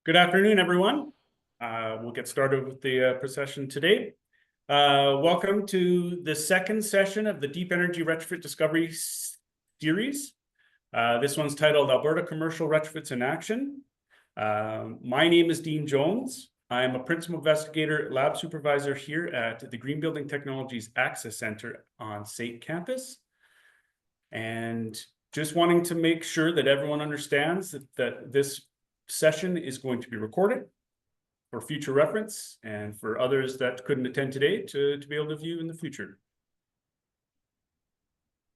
Good afternoon, everyone. We'll get started with the procession today. Welcome to the second session of the Deep Energy Retrofit Discovery Series. This one's titled Alberta Commercial Retrofits in Action. My name is Dean Jones. I'm a Principal Investigator Lab Supervisor here at the Green Building Technologies Access Center on SAIT campus. And just wanting to make sure that everyone understands that this session is going to be recorded for future reference and for others that couldn't attend today to be able to view in the future.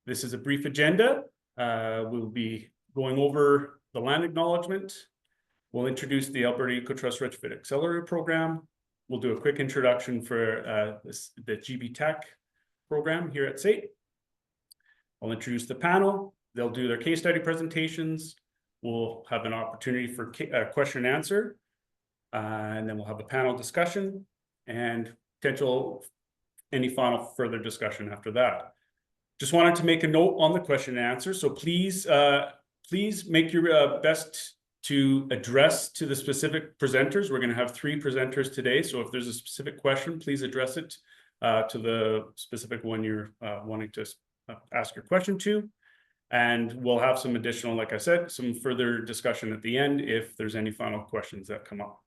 This is a brief agenda. We'll be going over the land acknowledgement. We'll introduce the Alberta Ecotrust Retrofit Accelerator program. We'll do a quick introduction for the GB Tech program here at SAIT. I'll introduce the panel. They'll do their case study presentations. We'll have an opportunity for question and answer, and then we'll have a panel discussion and any final further discussion after that. Just wanted to make a note on the question and answer. So please make your best to address to the specific presenters. We're going to have 3 presenters today. So if there's a specific question, please address it to the specific one you're wanting to ask your question to. And we'll have some additional, like I said, some further discussion at the end if there's any final questions that come up.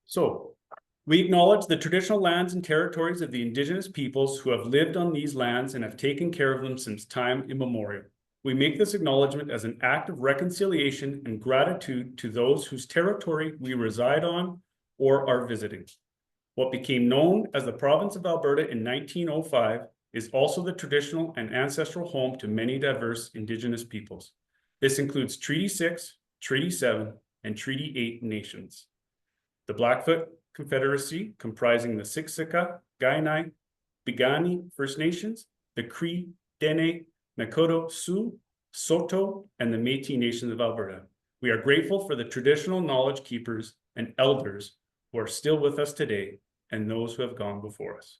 So we acknowledge the traditional lands and territories of the Indigenous peoples who have lived on these lands and have taken care of them since time immemorial. We make this acknowledgement as an act of reconciliation and gratitude to those whose territory we reside on or are visiting. What became known as the province of Alberta in 1905 is also the traditional and ancestral home to many diverse Indigenous peoples. This includes Treaty 6, Treaty 7, and Treaty 8 nations. The Blackfoot Confederacy, comprising the Siksika, Kainai, Piikani First Nations, the Cree, Dene, Nakota, Sioux, Saulteaux, and the Métis Nations of Alberta. We are grateful for the traditional knowledge keepers and elders who are still with us today and those who have gone before us.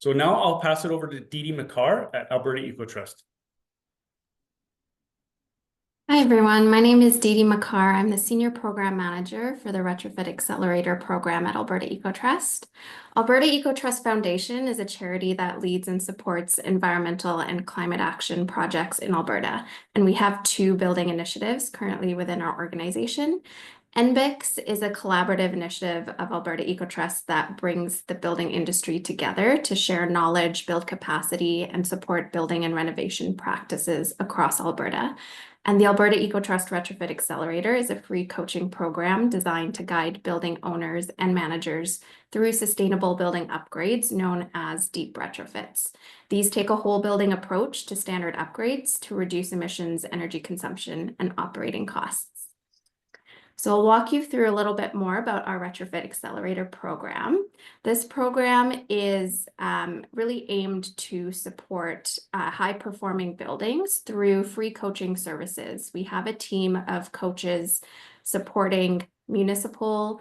So now I'll pass it over to Didi McCarr at Alberta Ecotrust. Hi everyone, my name is Didi McCarr. I'm the Senior Program Manager for the Retrofit Accelerator program at Alberta Ecotrust. Alberta Ecotrust Foundation is a charity that leads and supports environmental and climate action projects in Alberta. And we have 2 building initiatives currently within our organization. ENBIX is a collaborative initiative of Alberta Ecotrust that brings the building industry together to share knowledge, build capacity, and support building and renovation practices across Alberta. And the Alberta Ecotrust Retrofit Accelerator is a free coaching program designed to guide building owners and managers through sustainable building upgrades known as Deep Retrofits. These take a whole building approach to standard upgrades to reduce emissions, energy consumption, and operating costs. So I'll walk you through a little bit more about our Retrofit Accelerator program. This program is really aimed to support high-performing buildings through free coaching services. We have a team of coaches supporting municipal,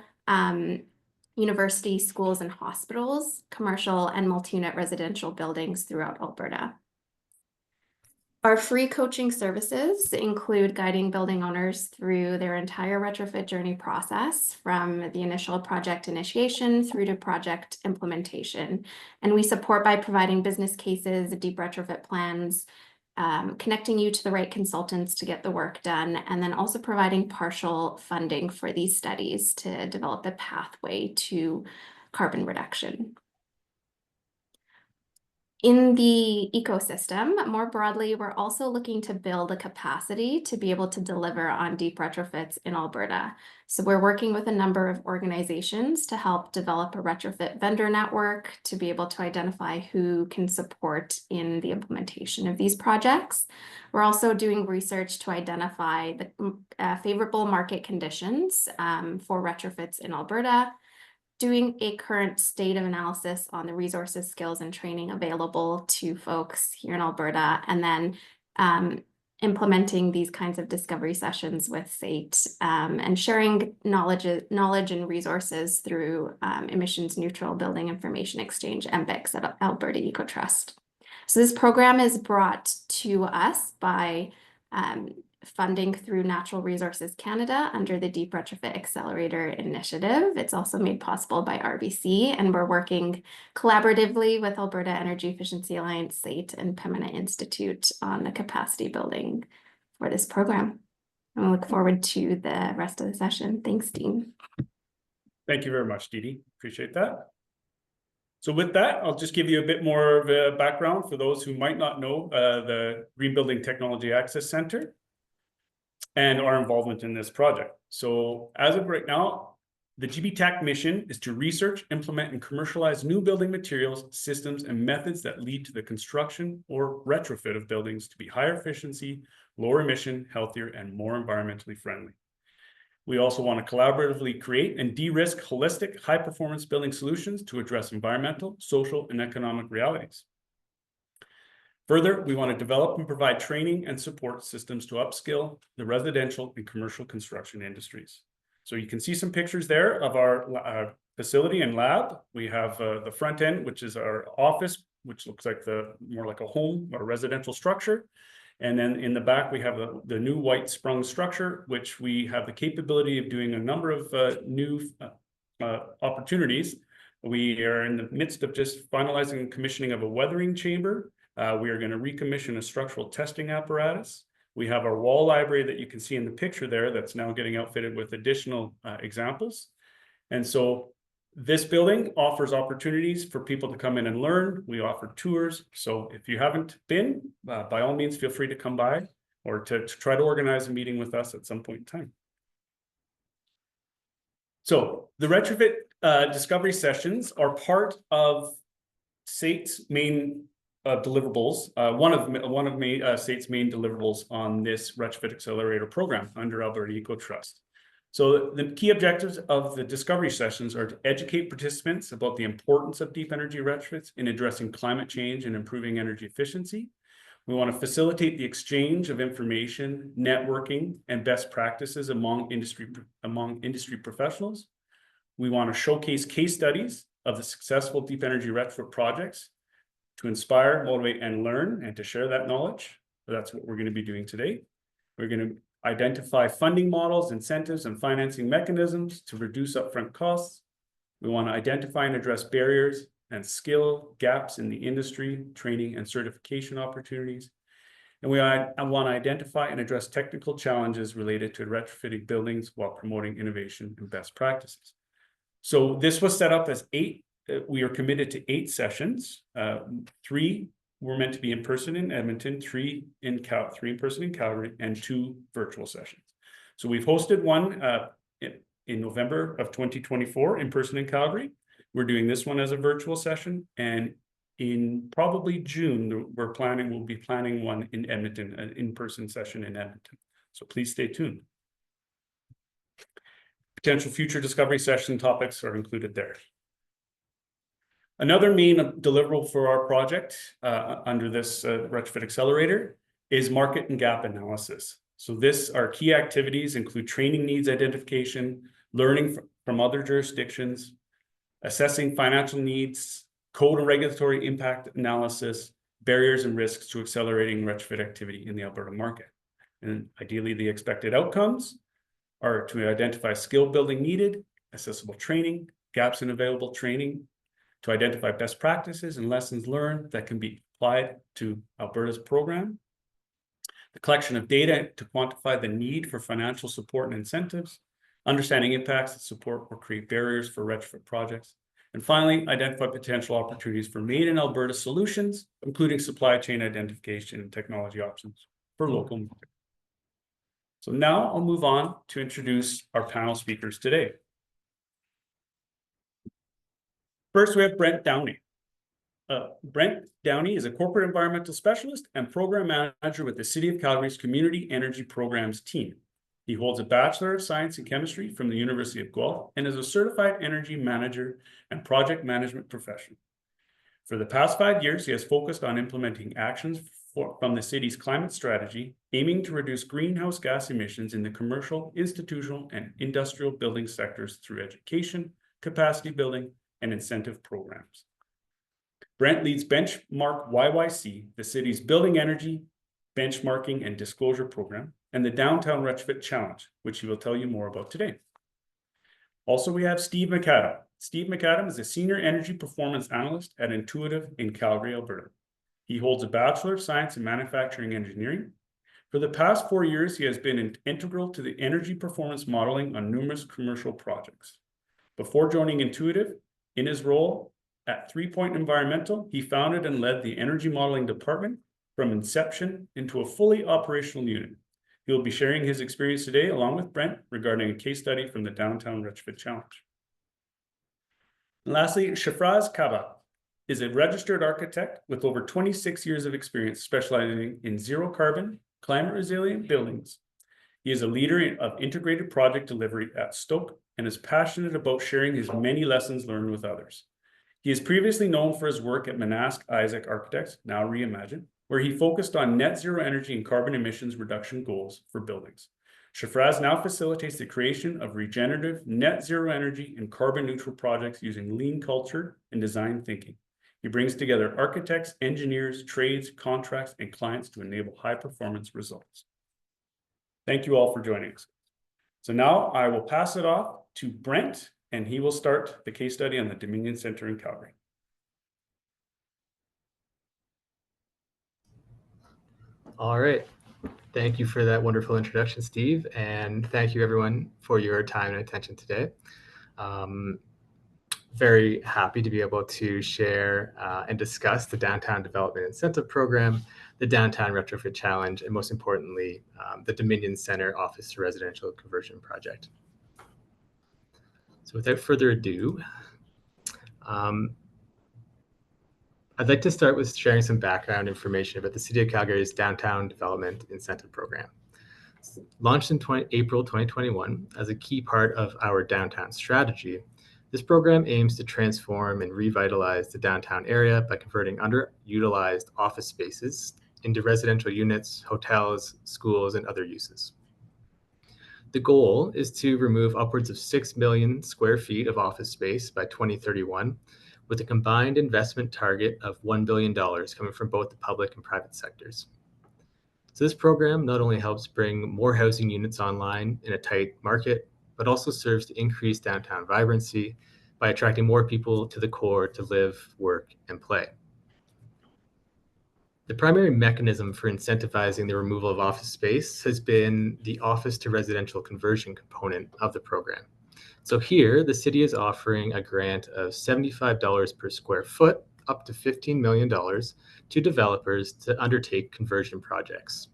university, schools, and hospitals, commercial and multi-unit residential buildings throughout Alberta. Our free coaching services include guiding building owners through their entire retrofit journey process, from the initial project initiation through to project implementation. And we support by providing business cases, deep retrofit plans, connecting you to the right consultants to get the work done, and then also providing partial funding for these studies to develop a pathway to carbon reduction. In the ecosystem, more broadly, we're also looking to build a capacity to be able to deliver on deep retrofits in Alberta. So we're working with a number of organizations to help develop a retrofit vendor network to be able to identify who can support in the implementation of these projects. We're also doing research to identify the favorable market conditions for retrofits in Alberta, doing a current state of analysis on the resources, skills, and training available to folks here in Alberta, and then implementing these kinds of discovery sessions with SAIT and sharing knowledge and resources through Emissions Neutral Building Information Exchange, ENBIX, at Alberta Ecotrust. So this program is brought to us by funding through Natural Resources Canada under the Deep Retrofit Accelerator initiative. It's also made possible by RBC, and we're working collaboratively with Alberta Energy Efficiency Alliance, SAIT, and Pembina Institute on the capacity building for this program. I look forward to the rest of the session. Thanks, Dean. Thank you very much, Dee. Appreciate that. So with that, I'll just give you a bit more of a background for those who might not know the Green Building Technology Access Center and our involvement in this project. So as of right now, the GBTAC mission is to research, implement, and commercialize new building materials, systems, and methods that lead to the construction or retrofit of buildings to be higher efficiency, lower emission, healthier, and more environmentally friendly. We also want to collaboratively create and de-risk holistic, high-performance building solutions to address environmental, social, and economic realities. Further, we want to develop and provide training and support systems to upskill the residential and commercial construction industries. So you can see some pictures there of our facility and lab. We have the front end, which is our office, which looks like more like a home or residential structure. And then in the back, we have the new white sprung structure, which we have the capability of doing a number of new opportunities. We are in the midst of just finalizing and commissioning of a weathering chamber. We are going to recommission a structural testing apparatus. We have our wall library that you can see in the picture there that's now getting outfitted with additional examples. And so this building offers opportunities for people to come in and learn. We offer tours. So if you haven't been, by all means, feel free to come by or to try to organize a meeting with us at some point in time. So the Retrofit Discovery Sessions are part of SAIT's main deliverables, one of SAIT's main deliverables on this Retrofit Accelerator program under Alberta Ecotrust. So the key objectives of the discovery sessions are to educate participants about the importance of deep energy retrofits in addressing climate change and improving energy efficiency. We want to facilitate the exchange of information, networking, and best practices among industry professionals. We want to showcase case studies of the successful deep energy retrofit projects to inspire, motivate, and learn, and to share that knowledge. So that's what we're going to be doing today. We're going to identify funding models, incentives, and financing mechanisms to reduce upfront costs. We want to identify and address barriers and skill gaps in the industry, training and certification opportunities. And we want to identify and address technical challenges related to retrofitting buildings while promoting innovation and best practices. So this was set up as 8. We are committed to 8 sessions. 3 were meant to be in person in Edmonton, 3 in person in Calgary, and 2 virtual sessions. So we've hosted one in November of 2024 in person in Calgary. We're doing this one as a virtual session, and in probably June, we'll be planning one in Edmonton, an in-person session in Edmonton. So please stay tuned. Potential future discovery session topics are included there. Another main deliverable for our project under this Retrofit Accelerator is market and gap analysis. So our key activities include training needs identification, learning from other jurisdictions, assessing financial needs, code and regulatory impact analysis, barriers and risks to accelerating retrofit activity in the Alberta market. And ideally, the expected outcomes are to identify skill building needed, accessible training, gaps in available training, to identify best practices and lessons learned that can be applied to Alberta's program, the collection of data to quantify the need for financial support and incentives, understanding impacts that support or create barriers for retrofit projects, and finally, identify potential opportunities for made in Alberta solutions, including supply chain identification and technology options for local market. So now I'll move on to introduce our panel speakers today. First, we have Brent Downey. Brent Downey is a corporate environmental specialist and program manager with the City of Calgary's Community Energy Programs team. He holds a Bachelor of Science in Chemistry from the University of Guelph and is a certified energy manager and project management professional. For the past 5 years, he has focused on implementing actions from the city's climate strategy, aiming to reduce greenhouse gas emissions in the commercial, institutional, and industrial building sectors through education, capacity building, and incentive programs. Brent leads Benchmark YYC, the city's building energy, benchmarking and disclosure program, and the Downtown Retrofit Challenge, which he will tell you more about today. Also, we have Steve McAdam. Steve McAdam is a senior energy performance analyst at Intuitive in Calgary, Alberta. He holds a Bachelor of Science in Manufacturing Engineering. For the past 4 years, he has been integral to the energy performance modeling on numerous commercial projects. Before joining Intuitive, in his role at 3 Point Environmental, he founded and led the energy modeling department from inception into a fully operational unit. He will be sharing his experience today along with Brent regarding a case study from the Downtown Retrofit Challenge. And lastly, Shafraz Kaba is a registered architect with over 26 years of experience specializing in zero carbon, climate resilient buildings. He is a leader of integrated project delivery at Stoke and is passionate about sharing his many lessons learned with others. He is previously known for his work at Manask Isaac Architects, now Reimagine, where he focused on net zero energy and carbon emissions reduction goals for buildings. Shafraz now facilitates the creation of regenerative, net zero energy and carbon neutral projects using lean culture and design thinking. He brings together architects, engineers, trades, contracts, and clients to enable high performance results. Thank you all for joining us. So now I will pass it off to Brent, and he will start the case study on the Dominion Center in Calgary. All right. Thank you for that wonderful introduction, Steve. And thank you everyone for your time and attention today. Very happy to be able to share and discuss the Downtown Development Incentive Program, the Downtown Retrofit Challenge, and most importantly, the Dominion Center Office to Residential Conversion Project. So without further ado, I'd like to start with sharing some background information about the City of Calgary's Downtown Development Incentive Program. Launched in April 2021 as a key part of our downtown strategy, this program aims to transform and revitalize the downtown area by converting underutilized office spaces into residential units, hotels, schools, and other uses. The goal is to remove upwards of 6 million square feet of office space by 2031, with a combined investment target of $1 billion coming from both the public and private sectors. So this program not only helps bring more housing units online in a tight market, but also serves to increase downtown vibrancy by attracting more people to the core to live, work, and play. The primary mechanism for incentivizing the removal of office space has been the office to residential conversion component of the program. So here, the city is offering a grant of $75 per square foot, up to $15 million, to developers to undertake conversion projects.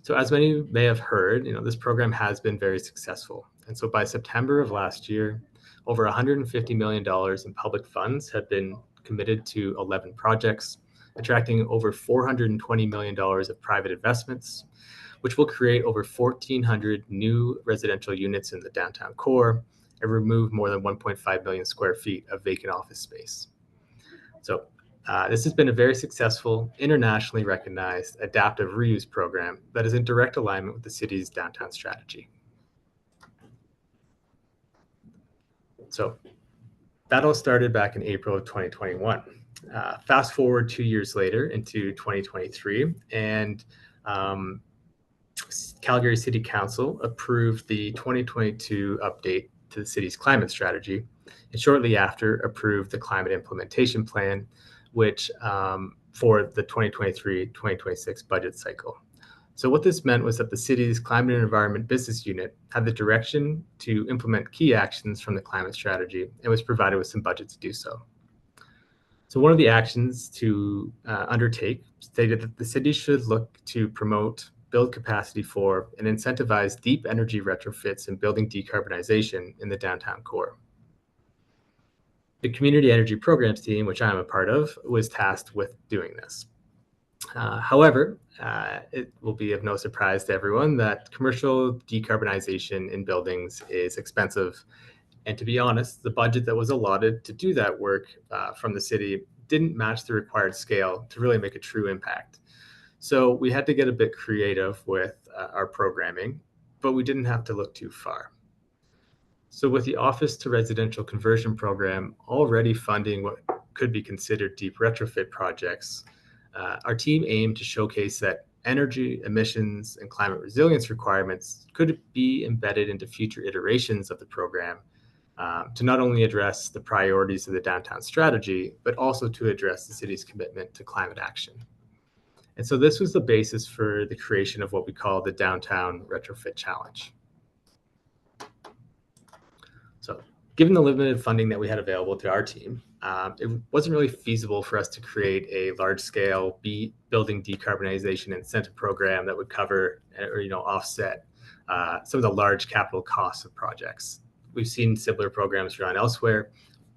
So as many may have heard, this program has been very successful. And so by September of last year, over $150 million in public funds have been committed to 11 projects, attracting over $420 million of private investments, which will create over 1,400 new residential units in the downtown core and remove more than 1.5 million square feet of vacant office space. So this has been a very successful, internationally recognized adaptive reuse program that is in direct alignment with the city's downtown strategy. So that all started back in April of 2021. Fast forward 2 years later into 2023, and Calgary City Council approved the 2022 update to the city's climate strategy, and shortly after approved the climate implementation plan, which for the 2023-2026 budget cycle. So what this meant was that the city's climate and environment business unit had the direction to implement key actions from the climate strategy and was provided with some budget to do so. So one of the actions to undertake stated that the city should look to promote, build capacity for, and incentivize deep energy retrofits and building decarbonization in the downtown core. The Community Energy Programs team, which I'm a part of, was tasked with doing this. However, it will be of no surprise to everyone that commercial decarbonization in buildings is expensive. And to be honest, the budget that was allotted to do that work from the city didn't match the required scale to really make a true impact. So we had to get a bit creative with our programming, but we didn't have to look too far. So with the Office to Residential Conversion Program already funding what could be considered deep retrofit projects, our team aimed to showcase that energy, emissions, and climate resilience requirements could be embedded into future iterations of the program to not only address the priorities of the downtown strategy, but also to address the city's commitment to climate action. And so this was the basis for the creation of what we call the Downtown Retrofit Challenge. So given the limited funding that we had available to our team, it wasn't really feasible for us to create a large-scale building decarbonization incentive program that would cover or offset some of the large capital costs of projects. We've seen similar programs run elsewhere,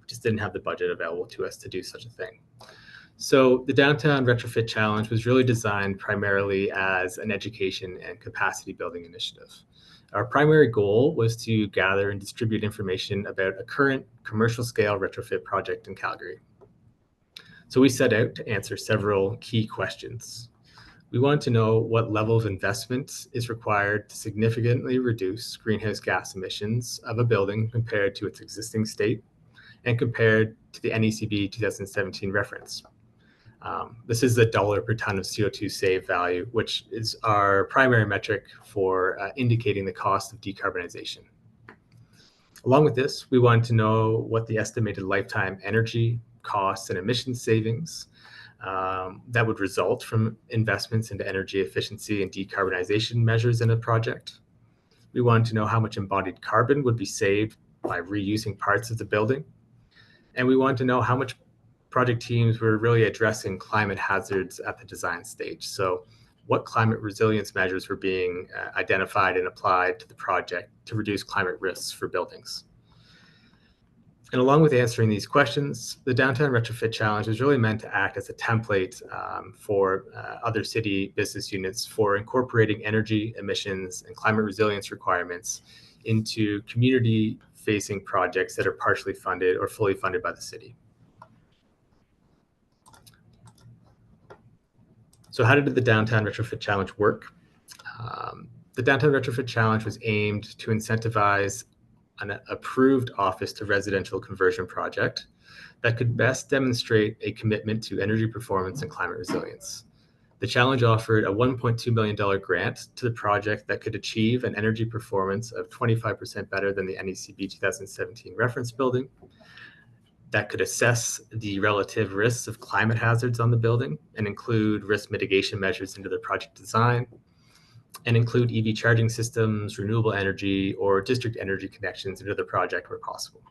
just didn't have the budget available to us to do such a thing. So the Downtown Retrofit Challenge was really designed primarily as an education and capacity building initiative. Our primary goal was to gather and distribute information about a current commercial scale retrofit project in Calgary. So we set out to answer several key questions. We wanted to know what level of investment is required to significantly reduce greenhouse gas emissions of a building compared to its existing state and compared to the NECB 2017 reference. This is the dollar per ton of CO2 saved value, which is our primary metric for indicating the cost of decarbonization. Along with this, we wanted to know what the estimated lifetime energy, costs, and emission savings that would result from investments into energy efficiency and decarbonization measures in a project. We wanted to know how much embodied carbon would be saved by reusing parts of the building. And we wanted to know how much project teams were really addressing climate hazards at the design stage. So what climate resilience measures were being identified and applied to the project to reduce climate risks for buildings. And along with answering these questions, the Downtown Retrofit Challenge was really meant to act as a template for other city business units for incorporating energy, emissions, and climate resilience requirements into community-facing projects that are partially funded or fully funded by the city. So how did the Downtown Retrofit Challenge work? The Downtown Retrofit Challenge was aimed to incentivize an approved office to residential conversion project that could best demonstrate a commitment to energy performance and climate resilience. The challenge offered a $1.2 million grant to the project that could achieve an energy performance of 25% better than the NECB 2017 reference building, that could assess the relative risks of climate hazards on the building and include risk mitigation measures into the project design, and include EV charging systems, renewable energy, or district energy connections into the project where possible.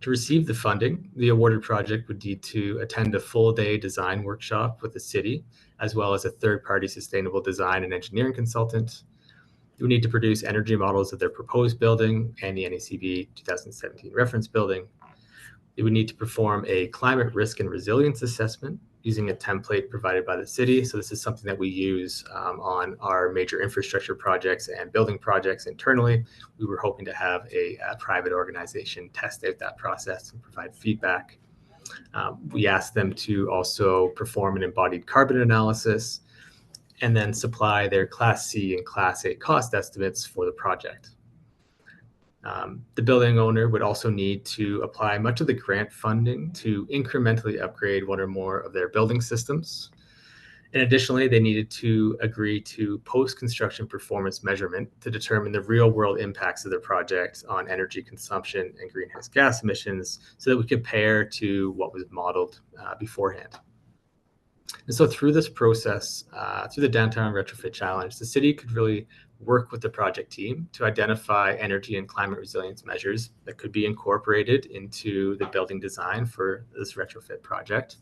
To receive the funding, the awarded project would need to attend a full-day design workshop with the city, as well as a third-party sustainable design and engineering consultant. It would need to produce energy models of their proposed building and the NECB 2017 reference building. It would need to perform a climate risk and resilience assessment using a template provided by the city. So this is something that we use on our major infrastructure projects and building projects internally. We were hoping to have a private organization test out that process and provide feedback. We asked them to also perform an embodied carbon analysis and then supply their Class C and Class A cost estimates for the project. The building owner would also need to apply much of the grant funding to incrementally upgrade one or more of their building systems. And additionally, they needed to agree to post-construction performance measurement to determine the real-world impacts of their project on energy consumption and greenhouse gas emissions so that we compare to what was modeled beforehand. And so through this process, through the Downtown Retrofit Challenge, the city could really work with the project team to identify energy and climate resilience measures that could be incorporated into the building design for this retrofit project.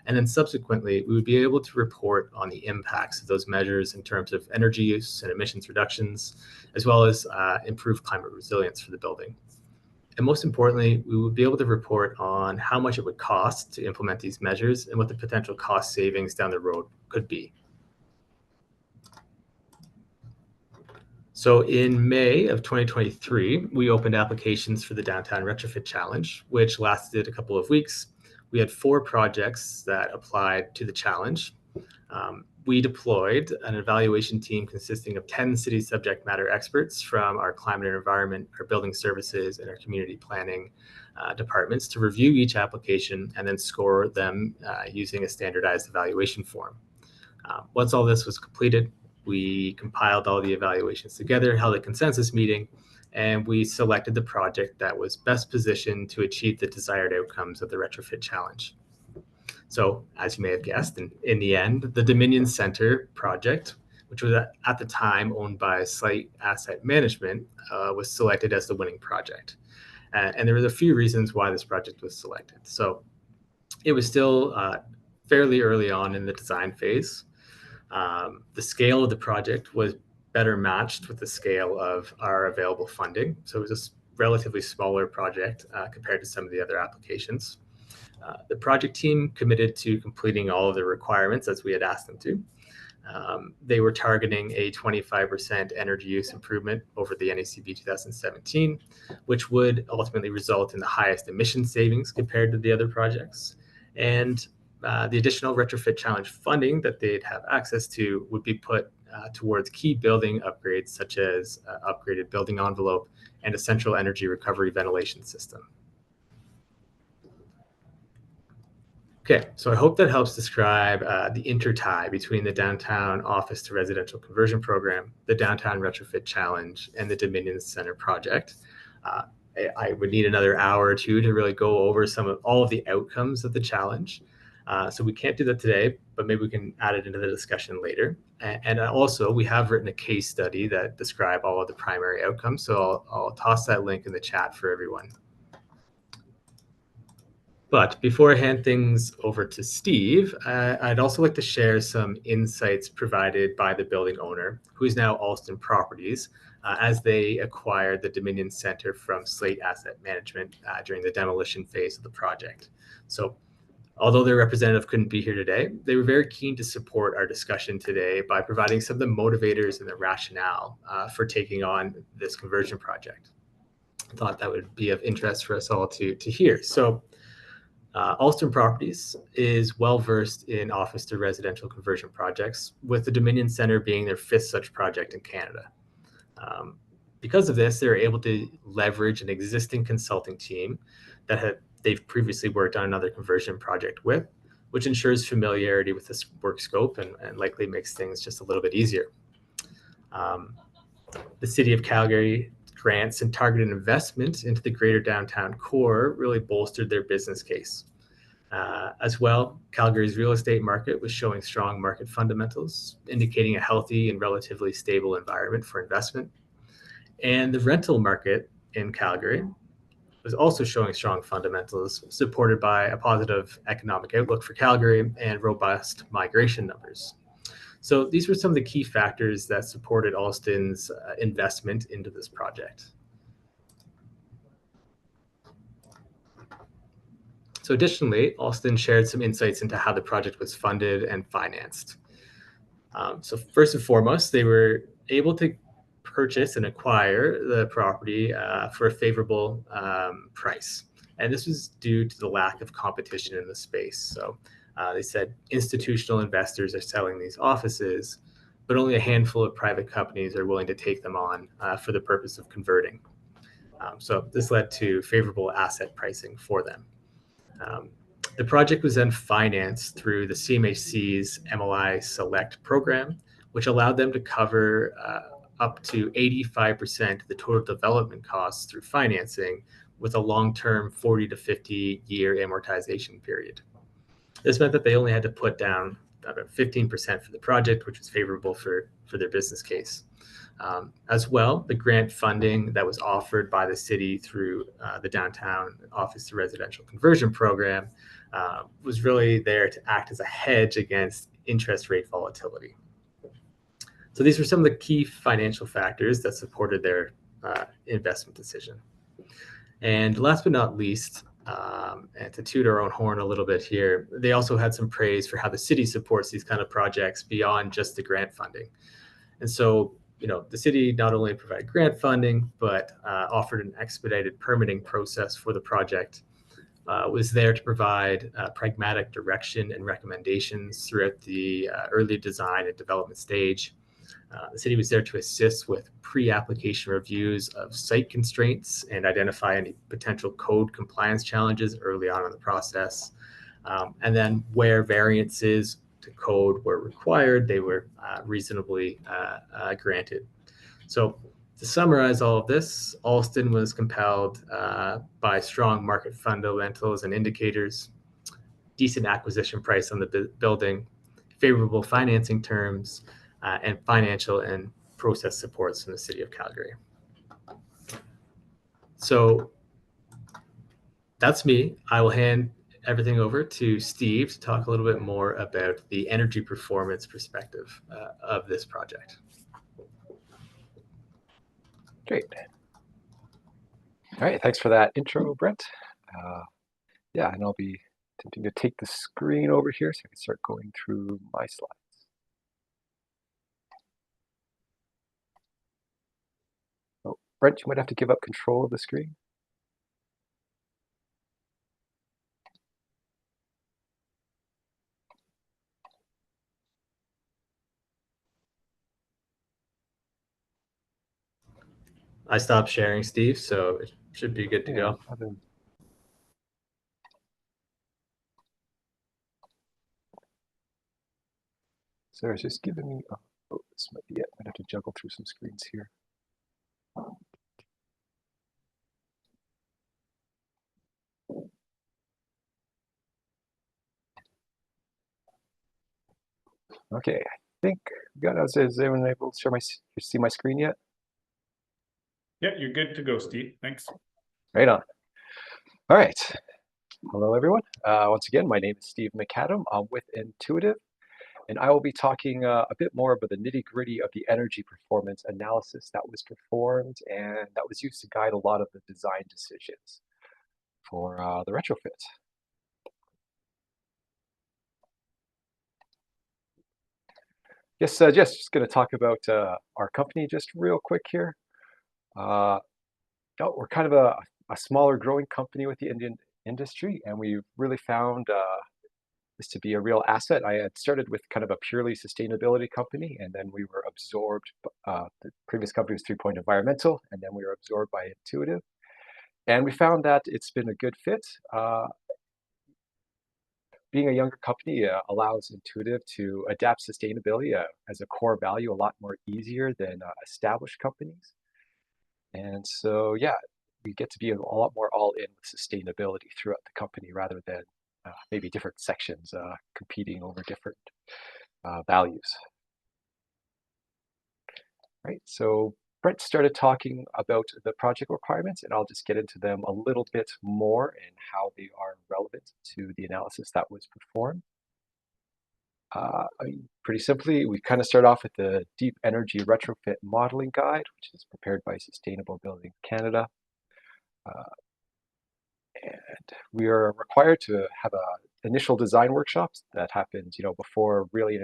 And then subsequently, we would be able to report on the impacts of those measures in terms of energy use and emissions reductions, as well as improved climate resilience for the building. And most importantly, we would be able to report on how much it would cost to implement these measures and what the potential cost savings down the road could be. So in May of 2023, we opened applications for the Downtown Retrofit Challenge, which lasted a couple of weeks. We had 4 projects that applied to the challenge. We deployed an evaluation team consisting of 10 city subject matter experts from our climate and environment, our building services, and our community planning departments to review each application and then score them using a standardized evaluation form. Once all this was completed, we compiled all the evaluations together, held a consensus meeting, and we selected the project that was best positioned to achieve the desired outcomes of the retrofit challenge. So, as you may have guessed, in the end, the Dominion Center project, which was at the time owned by SAIT Asset Management, was selected as the winning project. And there was a few reasons why this project was selected. So it was still fairly early on in the design phase. The scale of the project was better matched with the scale of our available funding. So it was a relatively smaller project compared to some of the other applications. The project team committed to completing all of the requirements as we had asked them to. They were targeting a 25% energy use improvement over the NACB 2017, which would ultimately result in the highest emission savings compared to the other projects. And the additional retrofit challenge funding that they'd have access to would be put towards key building upgrades, such as upgraded building envelope and a central energy recovery ventilation system. Okay, so I hope that helps describe the intertie between the downtown office to residential conversion program, the downtown retrofit challenge, and the Dominion Center project. I would need another hour or two to really go over all of the outcomes of the challenge. So we can't do that today, but maybe we can add it into the discussion later. And also, we have written a case study that describe all of the primary outcomes. So I'll toss that link in the chat for everyone. But before I hand things over to Steve, I'd also like to share some insights provided by the building owner, who is now Alston Properties, as they acquired the Dominion Center from SAIT Asset Management during the demolition phase of the project. So although their representative couldn't be here today, they were very keen to support our discussion today by providing some of the motivators and the rationale for taking on this conversion project. I thought that would be of interest for us all to hear. So Alston Properties is well-versed in office to residential conversion projects, with the Dominion Center being their 5th such project in Canada. Because of this, they're able to leverage an existing consulting team that they've previously worked on another conversion project with, which ensures familiarity with this work scope and likely makes things just a little bit easier. The City of Calgary grants and targeted investment into the greater downtown core really bolstered their business case. As well, Calgary's real estate market was showing strong market fundamentals, indicating a healthy and relatively stable environment for investment. And the rental market in Calgary was also showing strong fundamentals, supported by a positive economic outlook for Calgary and robust migration numbers. So these were some of the key factors that supported Alston's investment into this project. So additionally, Alston shared some insights into how the project was funded and financed. So first and foremost, they were able to purchase and acquire the property for a favorable price. And this was due to the lack of competition in the space. So they said institutional investors are selling these offices, but only a handful of private companies are willing to take them on for the purpose of converting. So this led to favorable asset pricing for them. The project was then financed through the CMHC's MLI Select program, which allowed them to cover up to 85% of the total development costs through financing, with a long-term 40 to 50-year amortization period. This meant that they only had to put down about 15% for the project, which was favorable for their business case. As well, the grant funding that was offered by the city through the downtown office to residential conversion program was really there to act as a hedge against interest rate volatility. So these were some of the key financial factors that supported their investment decision. And last but not least, and to toot our own horn a little bit here, they also had some praise for how the city supports these kind of projects beyond just the grant funding. And so, the city not only provided grant funding, but offered an expedited permitting process for the project, was there to provide pragmatic direction and recommendations throughout the early design and development stage. The city was there to assist with pre-application reviews of site constraints and identify any potential code compliance challenges early on in the process. And then where variances to code were required, they were reasonably granted. So to summarize all of this, Alston was compelled by strong market fundamentals and indicators, decent acquisition price on the building, favorable financing terms, and financial and process supports from the City of Calgary. So that's me. I will hand everything over to Steve to talk a little bit more about the energy performance perspective of this project. Great. All right, thanks for that intro, Brent. Yeah, and I'll be attempting to take the screen over here so I can start going through my slides. Oh, Brent, you might have to give up control of the screen. I stopped sharing, Steve, so it should be good to go. So it's just giving me, oh, this might be it. I'd have to juggle through some screens here. Okay, I think we got us. Is everyone able to share see my screen yet? Yeah, you're good to go, Steve. Thanks. Right on. All right. Hello, everyone. Once again, my name is Steve McAdam. I'm with Intuitive, and I will be talking a bit more about the nitty-gritty of the energy performance analysis that was performed and that was used to guide a lot of the design decisions for the retrofit. Yes, just going to talk about our company just real quick here. We're kind of a smaller growing company with the Indian industry, and we really found this to be a real asset. I had started with kind of a purely sustainability company, and then we were absorbed. The previous company was 3 Point Environmental, and then we were absorbed by Intuitive. And we found that it's been a good fit. Being a younger company allows Intuitive to adapt sustainability as a core value a lot more easier than established companies. And so, yeah, we get to be a lot more all in with sustainability throughout the company rather than maybe different sections competing over different values. Right, so Brent started talking about the project requirements, and I'll just get into them a little bit more and how they are relevant to the analysis that was performed. Pretty simply, we kind of start off with the Deep Energy Retrofit Modeling Guide, which is prepared by Sustainable Building Canada. And we are required to have initial design workshops that happens, before really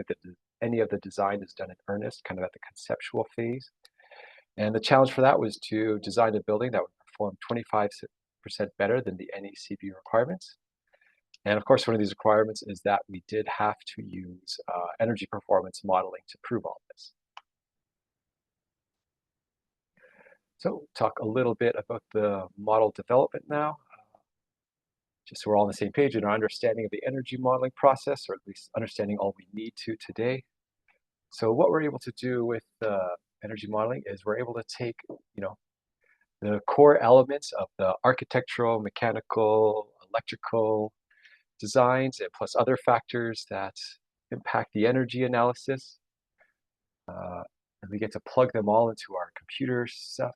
any of the design is done in earnest, kind of at the conceptual phase. And the challenge for that was to design a building that would perform 25% better than the NECB requirements. And of course, one of these requirements is that we did have to use energy performance modeling to prove all this. So talk a little bit about the model development now. Just so we're all on the same page in our understanding of the energy modeling process, or at least understanding all we need to today. So what we're able to do with energy modeling is we're able to take, the core elements of the architectural, mechanical, electrical designs, and plus other factors that impact the energy analysis. And we get to plug them all into our computer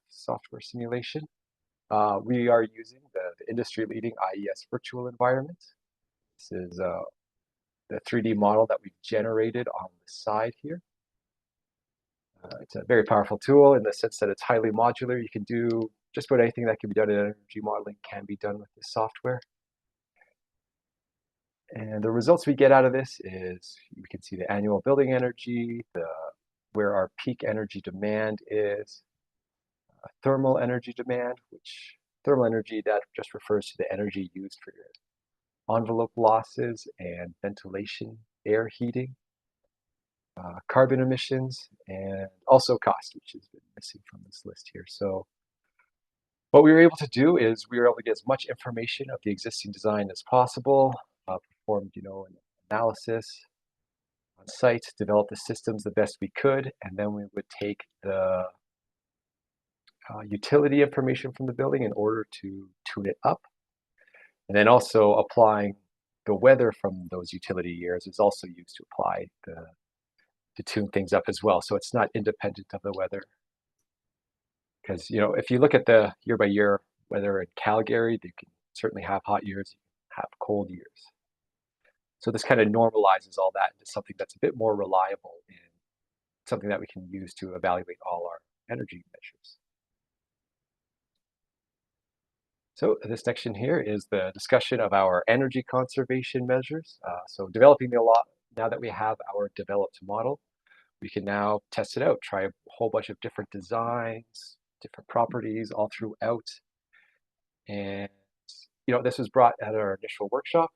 software simulation. We are using the industry-leading IES virtual environment. This is the 3D model that we've generated on the side here. It's a very powerful tool in the sense that it's highly modular. You can do just about anything that can be done in energy modeling can be done with this software. And the results we get out of this is we can see the annual building energy, where our peak energy demand is, thermal energy demand, which thermal energy, that just refers to the energy used for your envelope losses and ventilation, air heating, carbon emissions, and also cost, which has been missing from this list here. So what we were able to do is we were able to get as much information of the existing design as possible, performed, an analysis on site, developed the systems the best we could, and then we would take the utility information from the building in order to tune it up. And then also applying the weather from those utility years is also used to apply to tune things up as well. So it's not independent of the weather. Because, if you look at the year-by-year weather in Calgary, they can certainly have hot years, have cold years. So this kind of normalizes all that into something that's a bit more reliable and something that we can use to evaluate all our energy measures. So this section here is the discussion of our energy conservation measures. So developing now that we have our developed model, we can now test it out, try a whole bunch of different designs, different properties all throughout. And, this was brought at our initial workshop.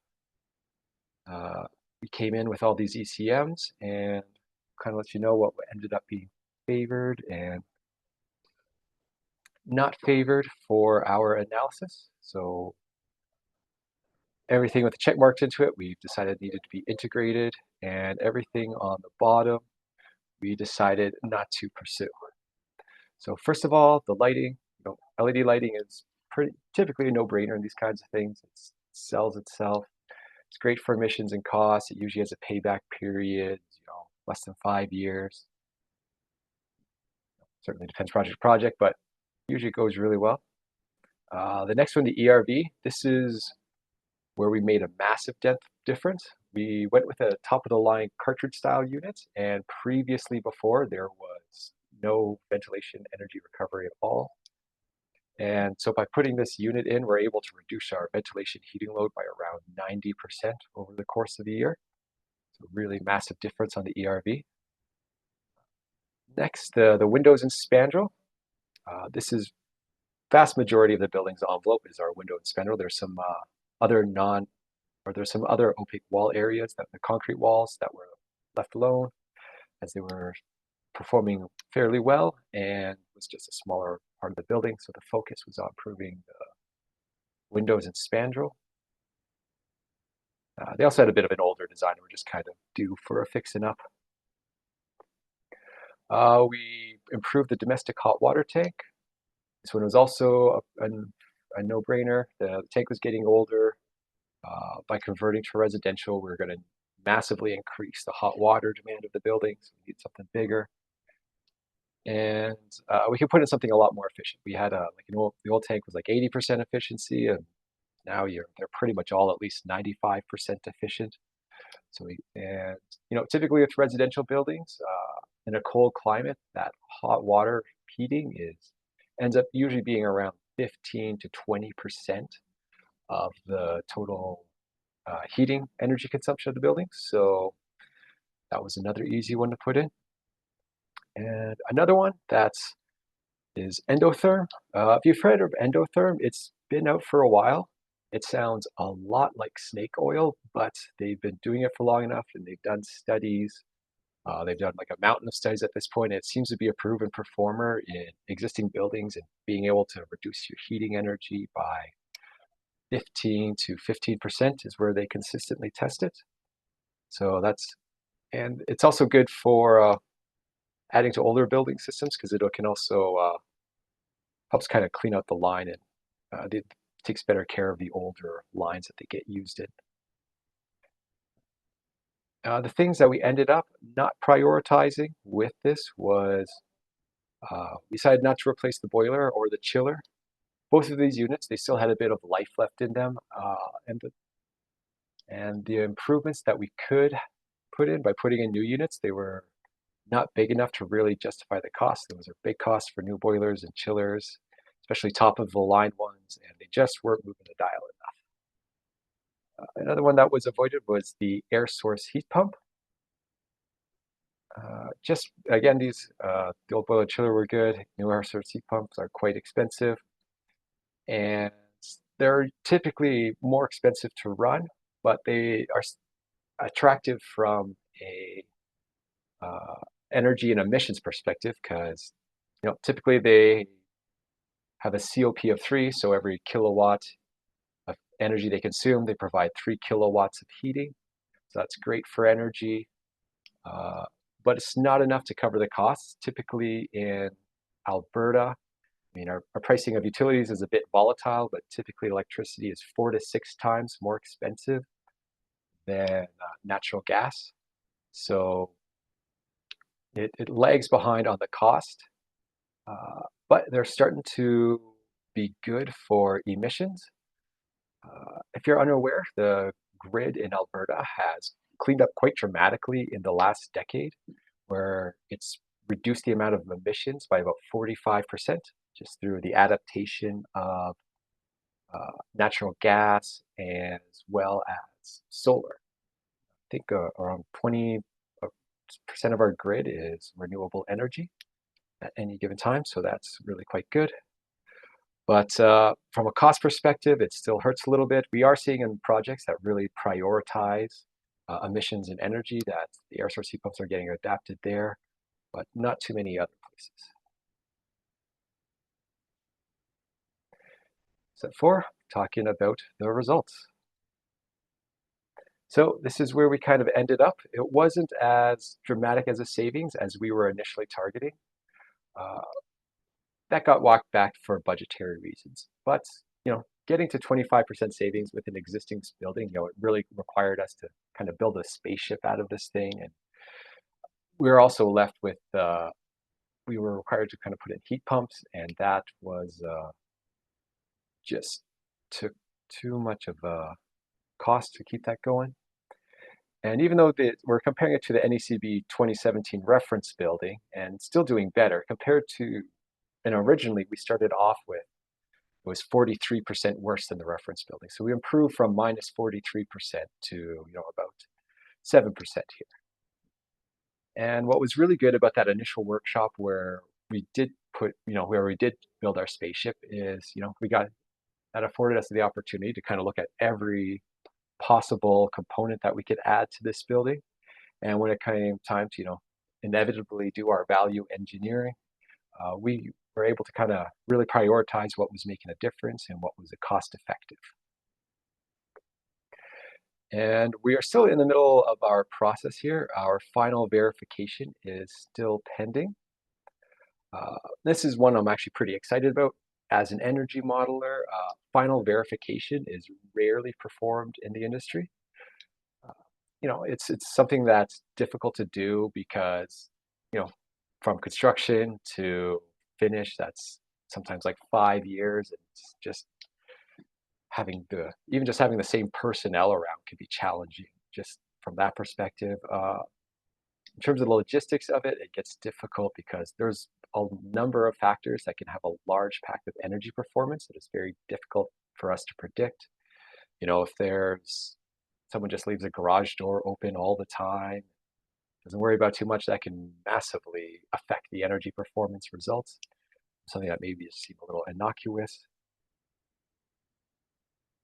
We came in with all these ECMs and kind of let you know what ended up being favored and not favored for our analysis. So everything with the check marks into it, we've decided needed to be integrated, and everything on the bottom, we decided not to pursue. So first of all, the lighting, LED lighting is typically a no-brainer in these kinds of things. It sells itself. It's great for emissions and costs. It usually has a payback period, less than 5 years. Certainly depends project to project, but usually it goes really well. The next one, the ERV, this is where we made a massive difference. We went with a top-of-the-line cartridge-style unit, and previously before there was no ventilation energy recovery at all. And so by putting this unit in, we're able to reduce our ventilation heating load by around 90% over the course of the year. So really massive difference on the ERV. Next, the windows and spandrel. This is vast majority of the building's envelope is our window and spandrel. There's some there's some other opaque wall areas, the concrete walls that were left alone as they were performing fairly well and was just a smaller part of the building. So the focus was on improving the windows and spandrel. They also had a bit of an older design. We're just kind of due for a fixing up. We improved the domestic hot water tank. This one was also a no-brainer. The tank was getting older. By converting to residential, we're going to massively increase the hot water demand of the building. So we need something bigger. And we can put in something a lot more efficient. We had the old tank was like 80% efficiency, and now they're pretty much all at least 95% efficient. So typically with residential buildings in a cold climate, that hot water heating ends up usually being around 15 to 20% of the total heating energy consumption of the building. So that was another easy one to put in. And another one is endotherm. If you've heard of endotherm, it's been out for a while. It sounds a lot like snake oil, but they've been doing it for long enough, and they've done studies. They've done like a mountain of studies at this point. It seems to be a proven performer in existing buildings and being able to reduce your heating energy by 15 to 15% is where they consistently test it. So and it's also good for adding to older building systems because it can also helps kind of clean out the line, and it takes better care of the older lines that they get used in. The things that we ended up not prioritizing with this was we decided not to replace the boiler or the chiller. Both of these units, they still had a bit of life left in them, and the improvements that we could put in by putting in new units, they were not big enough to really justify the cost. Those are big costs for new boilers and chillers, especially top of the line ones, and they just weren't moving the dial enough. Another one that was avoided was the air source heat pump. Just again, the old boiler chiller were good. New air source heat pumps are quite expensive. and they're typically more expensive to run, but they are attractive from a energy and emissions perspective, because typically they have a COP of 3, so every kilowatt of energy they consume, they provide 3 kilowatts of heating. So that's great for energy, but it's not enough to cover the costs. Typically in Alberta, I mean, our pricing of utilities is a bit volatile, but typically electricity is 4 to 6 times more expensive than natural gas. So it lags behind on the cost, but they're starting to be good for emissions. If you're unaware, the grid in Alberta has cleaned up quite dramatically in the last decade, where it's reduced the amount of emissions by about 45% just through the adaptation of natural gas as well as solar. I think around 20% of our grid is renewable energy at any given time, so that's really quite good. But from a cost perspective, it still hurts a little bit. We are seeing in projects that really prioritize emissions and energy that the air source heat pumps are getting adapted there, but not too many other places. Step 4, talking about the results. So this is where we kind of ended up. It wasn't as dramatic as a savings as we were initially targeting. That got walked back for budgetary reasons. But getting to 25% savings with an existing building, it really required us to kind of build a spaceship out of this thing. And we were also left with, we were required to kind of put in heat pumps, and that was just took too much of a cost to keep that going. And even though we're comparing it to the NECB 2017 reference building and still doing better compared to, and originally we started off with, it was 43% worse than the reference building. So we improved from minus 43% to about 7% here. And what was really good about that initial workshop where we did build our spaceship is, that afforded us the opportunity to kind of look at every possible component that we could add to this building. And when it came time to, inevitably do our value engineering, we were able to kind of really prioritize what was making a difference and what was cost effective. And we are still in the middle of our process here. Our final verification is still pending. This is one I'm actually pretty excited about. As an energy modeler, final verification is rarely performed in the industry. It's something that's difficult to do because, from construction to finish, that's sometimes like 5 years. And it's just having the same personnel around can be challenging just from that perspective. In terms of the logistics of it, it gets difficult because there's a number of factors that can have a large impact of energy performance that is very difficult for us to predict. If there's someone just leaves a garage door open all the time, doesn't worry about too much, that can massively affect the energy performance results. Something that maybe seems a little innocuous.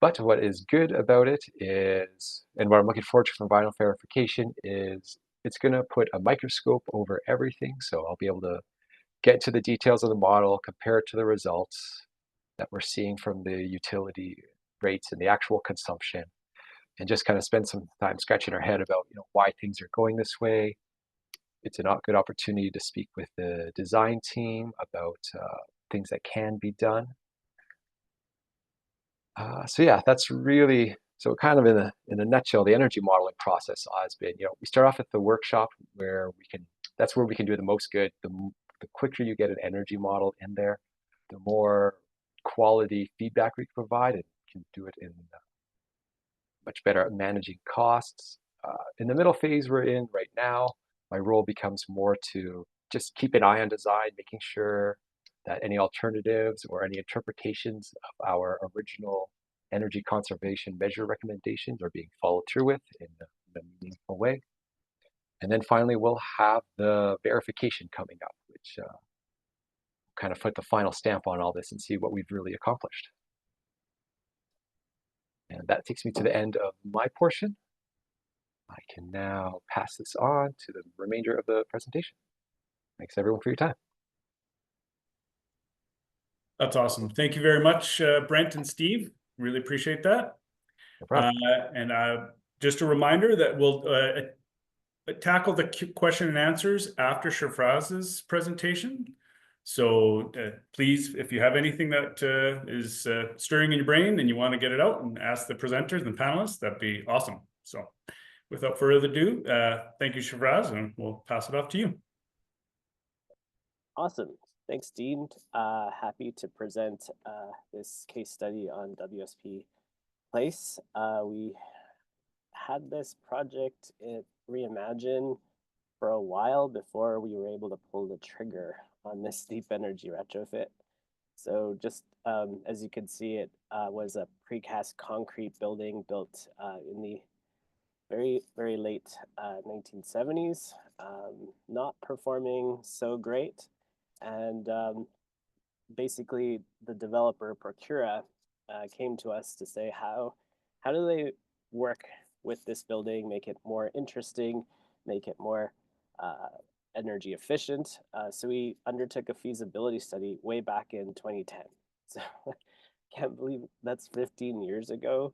But what is good about it is, and what I'm looking forward to from final verification is, it's going to put a microscope over everything. So I'll be able to get to the details of the model, compare it to the results that we're seeing from the utility rates and the actual consumption, and just kind of spend some time scratching our head about why things are going this way. It's a good opportunity to speak with the design team about things that can be done. So yeah, that's really, so kind of in a nutshell, the energy modeling process has been, we start off at the workshop where that's where we can do the most good. The quicker you get an energy model in there, the more quality feedback we can provide, and can do it in much better at managing costs. In the middle phase we're in right now, my role becomes more to just keep an eye on design, making sure that any alternatives or any interpretations of our original energy conservation measure recommendations are being followed through with in a meaningful way. And then finally, we'll have the verification coming up, which kind of put the final stamp on all this and see what we've really accomplished. And that takes me to the end of my portion. I can now pass this on to the remainder of the presentation. Thanks everyone for your time. That's awesome. Thank you very much, Brent and Steve. Really appreciate that. No problem. Just a reminder that we'll tackle the question and answers after Shafraz's presentation. So please, if you have anything that is stirring in your brain and you want to get it out and ask the presenters and panelists, that'd be awesome. So without further ado, thank you, Shafraz, and we'll pass it off to you. Awesome. Thanks, Dean. Happy to present this case study on WSP Place. We had this project at Reimagine for a while before we were able to pull the trigger on this deep energy retrofit. So just as you can see, it was a precast concrete building built in the very late 1970s, not performing so great. And basically the developer Procura came to us to say how do they work with this building, make it more interesting, make it more energy efficient. So we undertook a feasibility study way back in 2010. So I can't believe that's 15 years ago.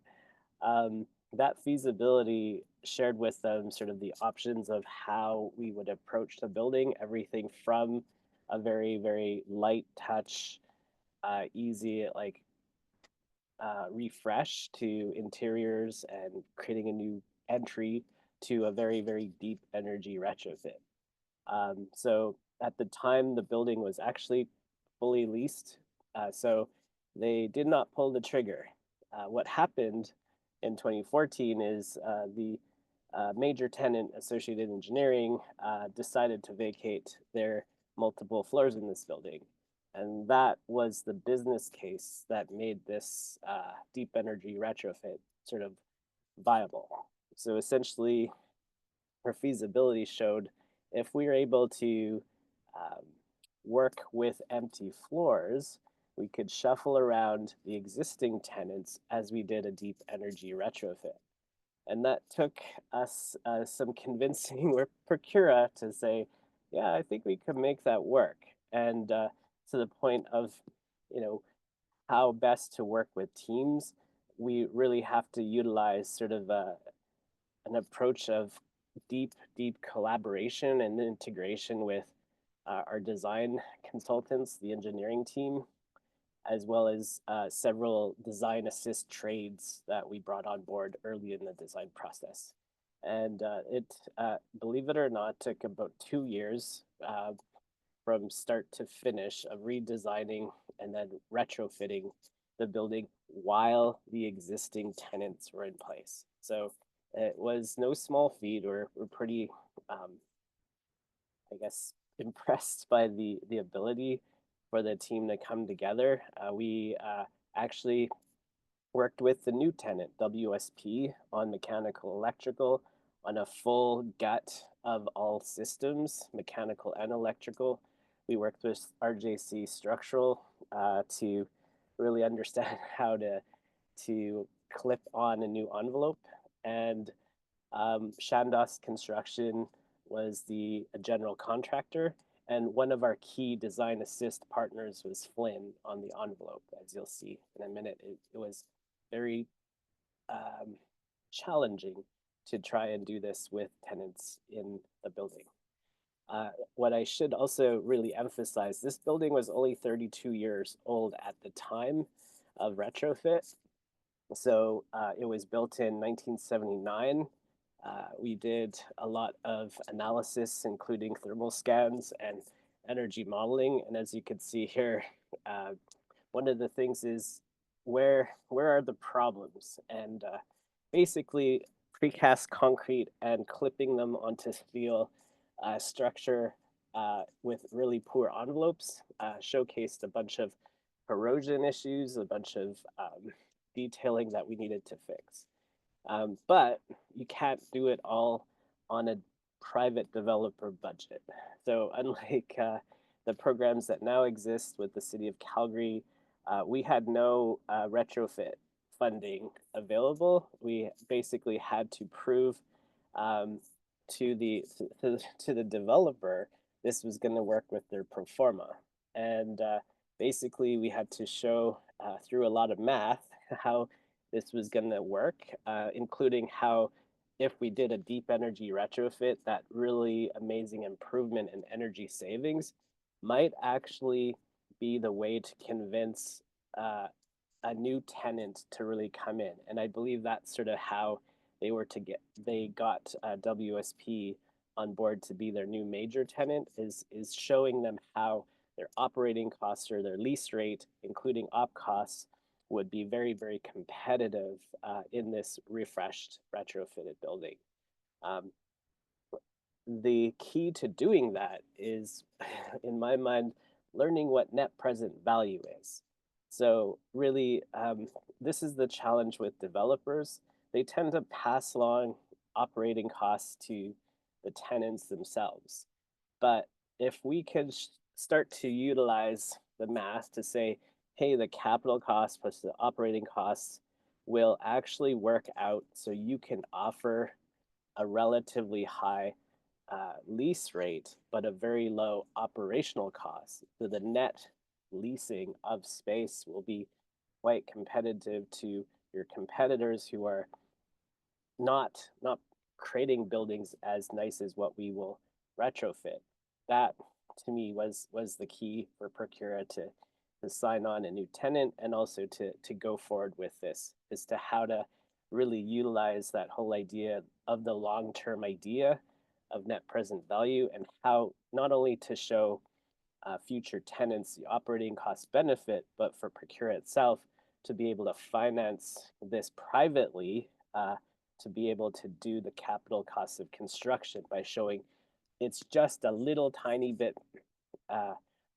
That feasibility shared with them sort of the options of how we would approach the building, everything from a very light touch, easy refresh to interiors and creating a new entry to a very deep energy retrofit. So at the time, the building was actually fully leased, so they did not pull the trigger. What happened in 2014 is the major tenant, Associated Engineering, decided to vacate their multiple floors in this building. And that was the business case that made this deep energy retrofit sort of viable. So essentially, our feasibility showed if we were able to work with empty floors, we could shuffle around the existing tenants as we did a deep energy retrofit. And that took us some convincing with Procura to say, yeah, I think we could make that work. And to the point of, how best to work with teams, we really have to utilize sort of an approach of deep collaboration and integration with our design consultants, the engineering team, as well as several design assist trades that we brought on board early in the design process. And it, believe it or not, took about 2 years from start to finish of redesigning and then retrofitting the building while the existing tenants were in place. So it was no small feat. We're pretty, I guess, impressed by the ability for the team to come together. We actually worked with the new tenant, WSP, on mechanical electrical, on a full gut of all systems, mechanical and electrical. We worked with RJC Structural to really understand how to clip on a new envelope. And Shandos Construction was the general contractor. And one of our key design assist partners was Flynn on the envelope, as you'll see in a minute. It was very challenging to try and do this with tenants in the building. What I should also really emphasize, this building was only 32 years old at the time of retrofit. So it was built in 1979. We did a lot of analysis, including thermal scans and energy modeling. And as you can see here, one of the things is where are the problems? And basically, precast concrete and clipping them onto steel structure with really poor envelopes showcased a bunch of corrosion issues, a bunch of detailing that we needed to fix. But you can't do it all on a private developer budget. So unlike the programs that now exist with the city of Calgary, we had no retrofit funding available, we basically had to prove to the developer this was going to work with their pro forma, and basically we had to show through a lot of math how this was going to work, including how if we did a deep energy retrofit, that really amazing improvement in energy savings might actually be the way to convince a new tenant to really come in. And I believe that's sort of how they got WSP on board to be their new major tenant, is showing them how their operating costs or their lease rate, including op costs, would be very, very competitive in this refreshed retrofitted building. The key to doing that is, in my mind, learning what net present value is. So really, this is the challenge with developers. They tend to pass along operating costs to the tenants themselves. But if we could start to utilize the math to say, hey, the capital cost plus the operating costs will actually work out so you can offer a relatively high lease rate, but a very low operational cost. So the net leasing of space will be quite competitive to your competitors who are not creating buildings as nice as what we will retrofit. That to me was the key for Procura to sign on a new tenant, and also to go forward with this, as to how to really utilize that whole idea of the long-term idea of net present value, and how not only to show future tenants the operating cost benefit, but for Procura itself to be able to finance this privately, to be able to do the capital costs of construction by showing it's just a little tiny bit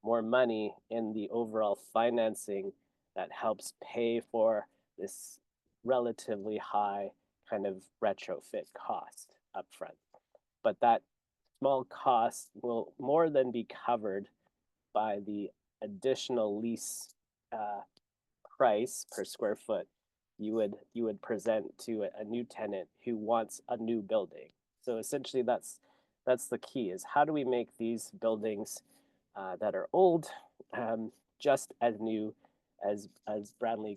more money in the overall financing that helps pay for this relatively high kind of retrofit cost upfront. But that small cost will more than be covered by the additional lease price per square foot you would present to a new tenant who wants a new building. So essentially, that's the key: is how do we make these buildings that are old just as new as brand new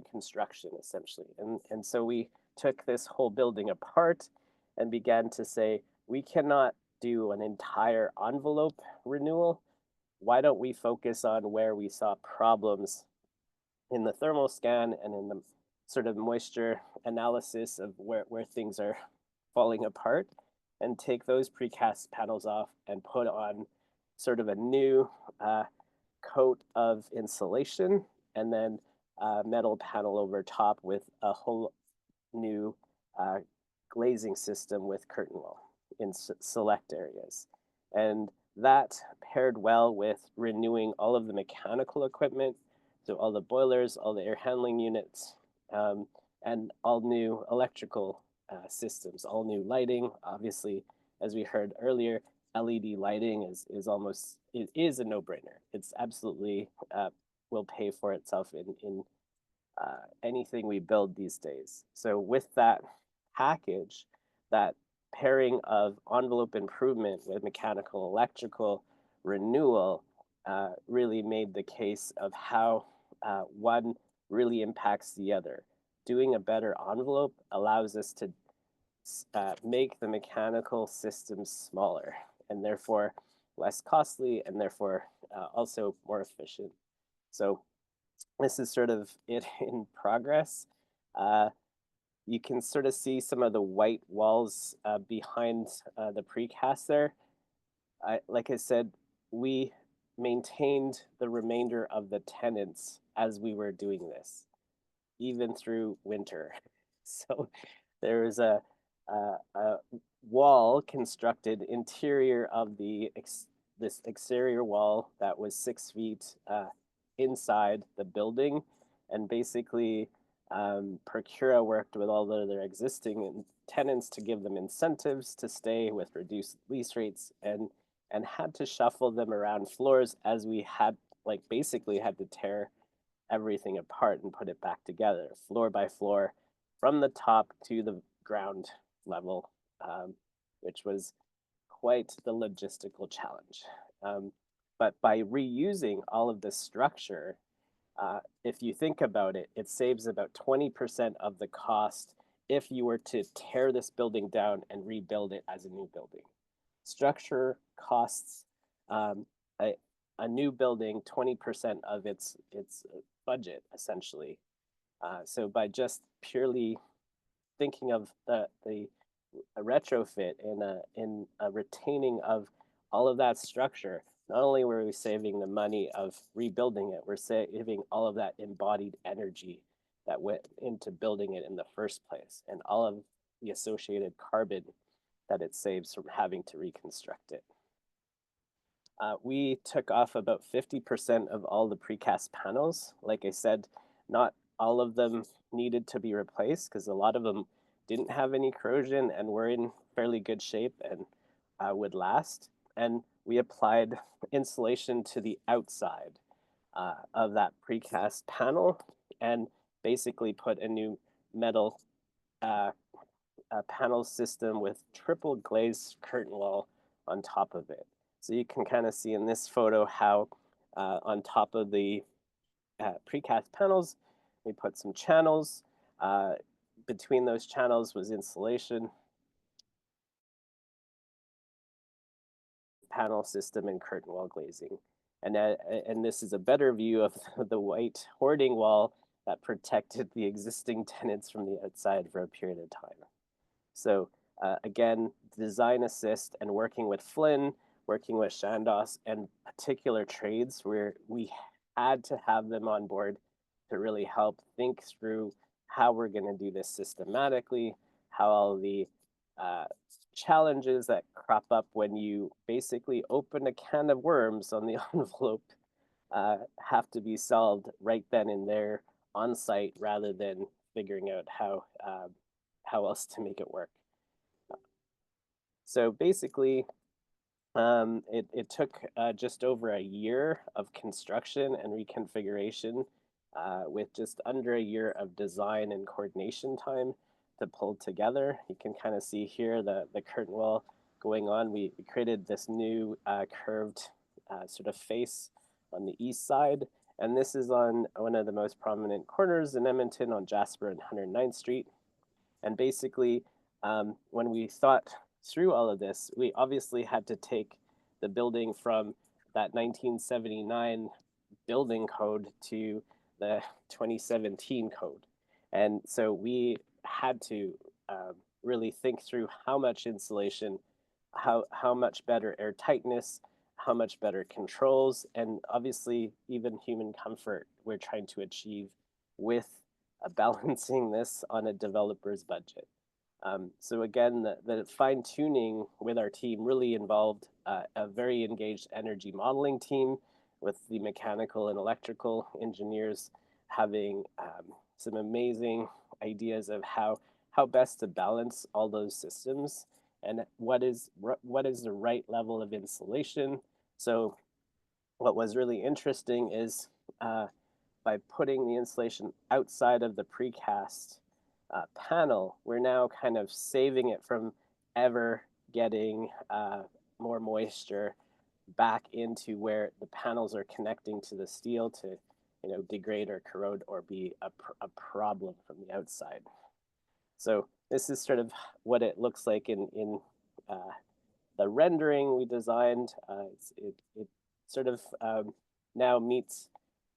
construction, essentially. And so we took this whole building apart and began to say, we cannot do an entire envelope renewal. Why don't we focus on where we saw problems in the thermal scan and in the sort of moisture analysis of where things are falling apart, and take those precast panels off and put on sort of a new coat of insulation, and then a metal panel over top with a whole new glazing system with curtain wall in select areas. And that paired well with renewing all of the mechanical equipment, so all the boilers, all the air handling units, and all new electrical systems, all new lighting. Obviously, as we heard earlier, LED lighting is a no-brainer. It's absolutely will pay for itself in anything we build these days. So with that package, that pairing of envelope improvement with mechanical electrical renewal really made the case of how one really impacts the other. Doing a better envelope allows us to make the mechanical systems smaller, and therefore less costly, and therefore also more efficient. So this is sort of it in progress. You can sort of see some of the white walls behind the precast there. Like I said, we maintained the remainder of the tenants as we were doing this, even through winter. So there was a wall constructed in of this exterior wall that was 6 feet inside the building, and basically Procura worked with all of their existing tenants to give them incentives to stay with reduced lease rates, and had to shuffle them around floors, as we had basically had to tear everything apart and put it back together, floor by floor, from the top to the ground level, which was quite the logistical challenge. But by reusing all of this structure, if you think about it, it saves about 20% of the cost if you were to tear this building down and rebuild it as a new building. Structure costs a new building 20% of its budget, essentially. So by just purely thinking of the retrofit in a retaining of all of that structure, not only were we saving the money of rebuilding it, we're saving all of that embodied energy that went into building it in the first place, and all of the associated carbon that it saves from having to reconstruct it. We took off about 50% of all the precast panels. Like I said, not all of them needed to be replaced because a lot of them didn't have any corrosion and were in fairly good shape and would last. And we applied insulation to the outside of that precast panel and basically put a new metal panel system with triple glazed curtain wall on top of it. So you can kind of see in this photo how on top of the precast panels, we put some channels. Between those channels was insulation, panel system, and curtain wall glazing. And this is a better view of the white hoarding wall that protected the existing tenants from the outside for a period of time. So again, design assist and working with Flynn, working with Chandos and particular trades where we had to have them on board to really help think through how we're going to do this systematically, how all the challenges that crop up when you basically open a can of worms on the envelope have to be solved right then and there on site rather than figuring out how else to make it work. So basically, it took just over a year of construction and reconfiguration with just under a year of design and coordination time to pull together. You can kind of see here the curtain wall going on. We created this new curved sort of face on the east side. And this is on one of the most prominent corners in Edmonton on Jasper and 109th Street. And basically, when we thought through all of this, we obviously had to take the building from that 1979 building code to the 2017 code. And so we had to really think through how much insulation, how much better air tightness, how much better controls, and obviously even human comfort we're trying to achieve with balancing this on a developer's budget. So again, the fine tuning with our team really involved a very engaged energy modeling team with the mechanical and electrical engineers having some amazing ideas of how best to balance all those systems and what is the right level of insulation. So what was really interesting is by putting the insulation outside of the precast panel, we're now kind of saving it from ever getting more moisture back into where the panels are connecting to the steel to, degrade or corrode or be a problem from the outside. So this is sort of what it looks like in the rendering we designed. It sort of now meets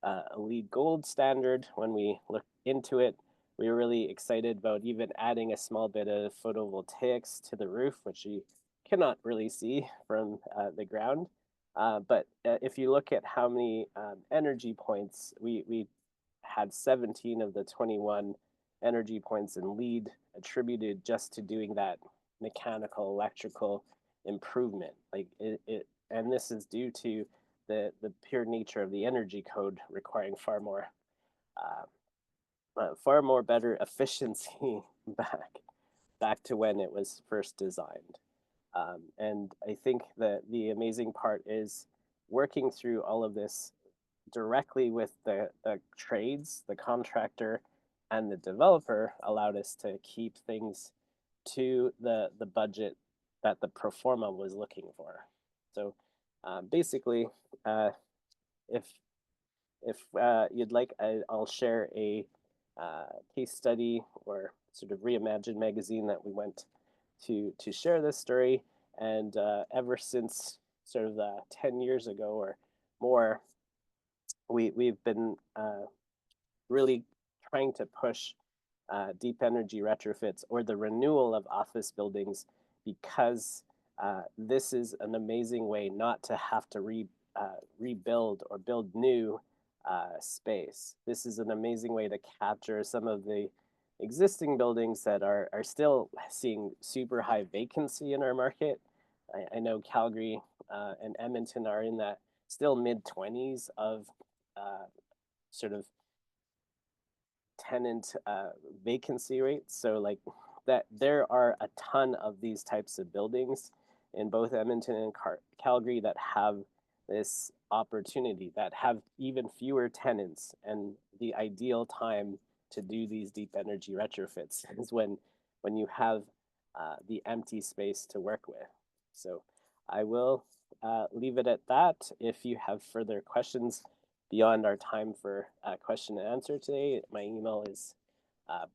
a LEED Gold standard. When we look into it, we were really excited about even adding a small bit of photovoltaics to the roof, which you cannot really see from the ground. But if you look at how many energy points, we had 17 of the 21 energy points in LEED attributed just to doing that mechanical, electrical improvement. And this is due to the pure nature of the energy code requiring far more better efficiency back to when it was first designed. And I think that the amazing part is working through all of this directly with the trades, the contractor, and the developer allowed us to keep things to the budget that the pro forma was looking for. So basically, if you'd like, I'll share a case study or sort of Reimagine magazine that we went to share this story. And ever since sort of 10 years ago or more, we've been really trying to push deep energy retrofits or the renewal of office buildings, because this is an amazing way not to have to rebuild or build new space. This is an amazing way to capture some of the existing buildings that are still seeing super high vacancy in our market. I know Calgary and Edmonton are in that still mid-20s of sort of tenant vacancy rates. So like that, there are a ton of these types of buildings in both Edmonton and Calgary that have this opportunity, that have even fewer tenants. And the ideal time to do these deep energy retrofits is when you have the empty space to work with. So I will leave it at that. If you have further questions beyond our time for question and answer today, my email is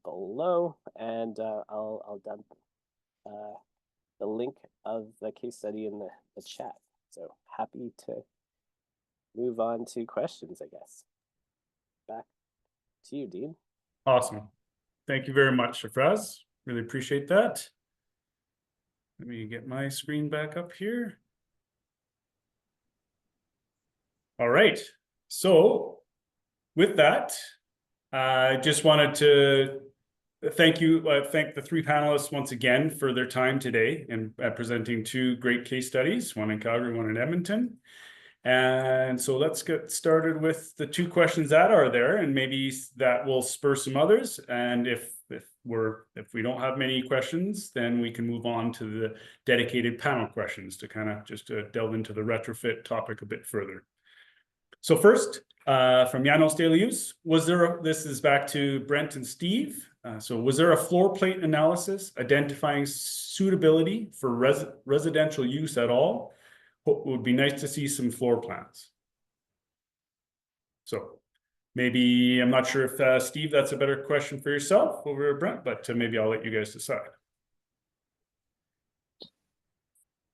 below, and I'll dump the link of the case study in the chat. So happy to move on to questions, I guess. Back to you, Dean. Awesome. Thank you very much, Shafraz. Really appreciate that. Let me get my screen back up here. All right. So with that, I just wanted to thank the three panelists once again for their time today and presenting two great case studies, one in Calgary, one in Edmonton. And so let's get started with the two questions that are there, and maybe that will spur some others. And if we don't have many questions, then we can move on to the dedicated panel questions to kind of just delve into the retrofit topic a bit further. So first, from Janos Delius, this is back to Brent and Steve. So was there a floor plate analysis identifying suitability for residential use at all? It would be nice to see some floor plans. So maybe, I'm not sure if Steve, that's a better question for yourself over Brent, but maybe I'll let you guys decide.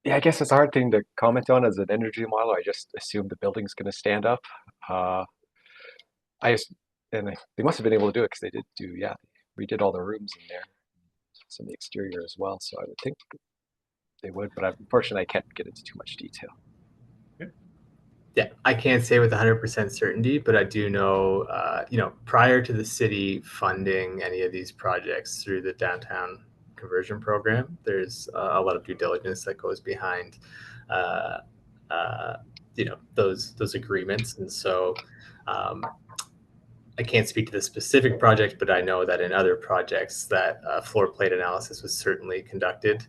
Yeah, I guess it's a hard thing to comment on as an energy model. I just assume the building's going to stand up. And they must have been able to do it because they did do, yeah, we did all the rooms in there, some of the exterior as well. So I would think they would, but unfortunately I can't get into too much detail. Yeah, I can't say with 100% certainty, but I do know, prior to the city funding any of these projects through the downtown conversion program, there's a lot of due diligence that goes behind, those agreements. And so I can't speak to the specific project, but I know that in other projects that floor plate analysis was certainly conducted,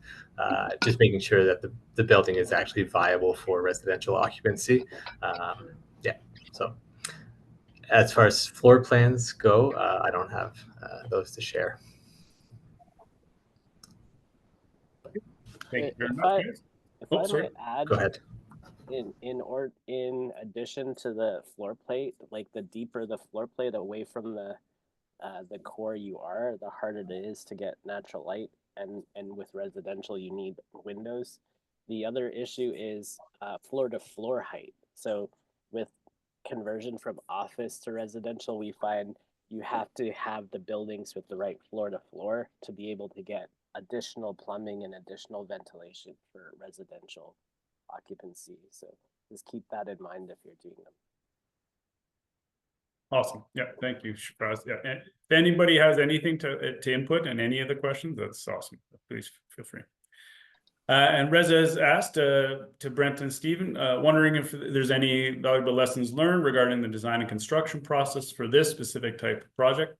just making sure that the building is actually viable for residential occupancy. So as far as floor plans go, I don't have those to share. Thank you very much. If I might add, go ahead. In addition to the floor plate, like the deeper the floor plate away from the core you are, the harder it is to get natural light, and with residential you need windows. The other issue is floor to floor height. So with conversion from office to residential, we find you have to have the buildings with the right floor to floor to be able to get additional plumbing and additional ventilation for residential occupancy. So just keep that in mind if you're doing them. Awesome. Yeah, thank you, Shafraz. Yeah, and if anybody has anything to input in any of the questions, that's awesome. Please feel free. And Reza has asked to Brent and Stephen, wondering if there's any valuable lessons learned regarding the design and construction process for this specific type of project.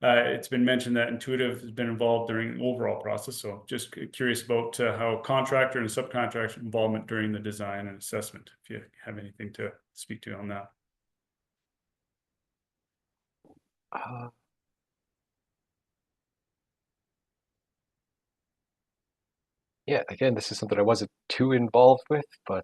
It's been mentioned that Intuitive has been involved during the overall process, so just curious about how contractor and subcontractor involvement during the design and assessment, if you have anything to speak to on that. Yeah, again, this is something I wasn't too involved with, but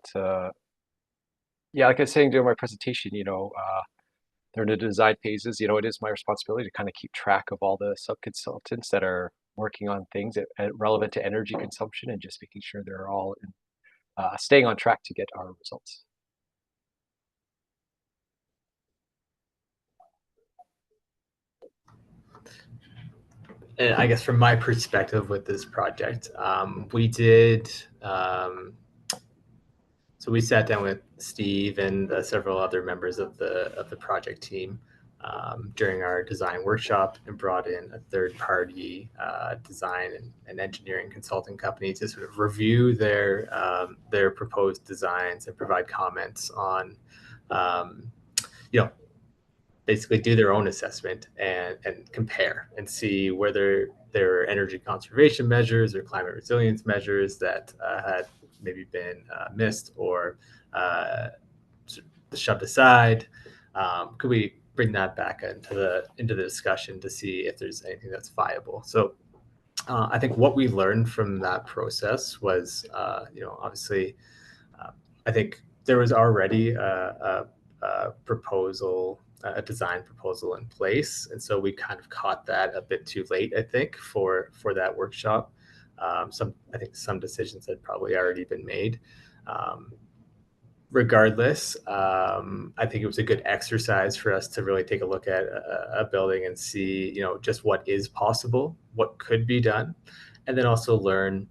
yeah, like I was saying during my presentation, during the design phases, it is my responsibility to kind of keep track of all the sub-consultants that are working on things relevant to energy consumption and just making sure they're all staying on track to get our results. And I guess from my perspective with this project, we did, so we sat down with Steve and several other members of the project team during our design workshop and brought in a third-party design and engineering consulting company to sort of review their proposed designs and provide comments on, basically do their own assessment and compare and see whether there are energy conservation measures or climate resilience measures that had maybe been missed or shoved aside. Could we bring that back into the discussion to see if there's anything that's viable? So I think what we learned from that process was, obviously, I think there was already a proposal, a design proposal in place, and so we kind of caught that a bit too late, I think, for that workshop. I think some decisions had probably already been made. Regardless, I think it was a good exercise for us to really take a look at a building and see, just what is possible, what could be done, and then also learn,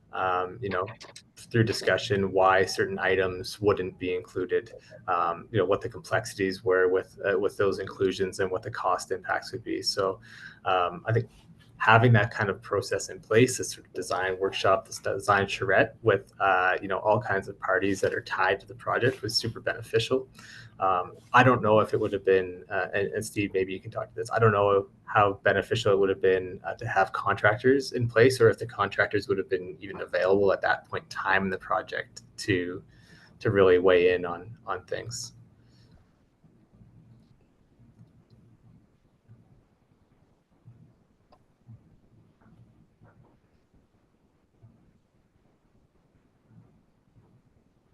through discussion why certain items wouldn't be included, what the complexities were with those inclusions and what the cost impacts would be. So I think having that kind of process in place, this sort of design workshop, this design charrette with all kinds of parties that are tied to the project was super beneficial. I don't know if it would have been, and Steve, maybe you can talk to this. I don't know how beneficial it would have been to have contractors in place, or if the contractors would have been even available at that point in time in the project to really weigh in on things.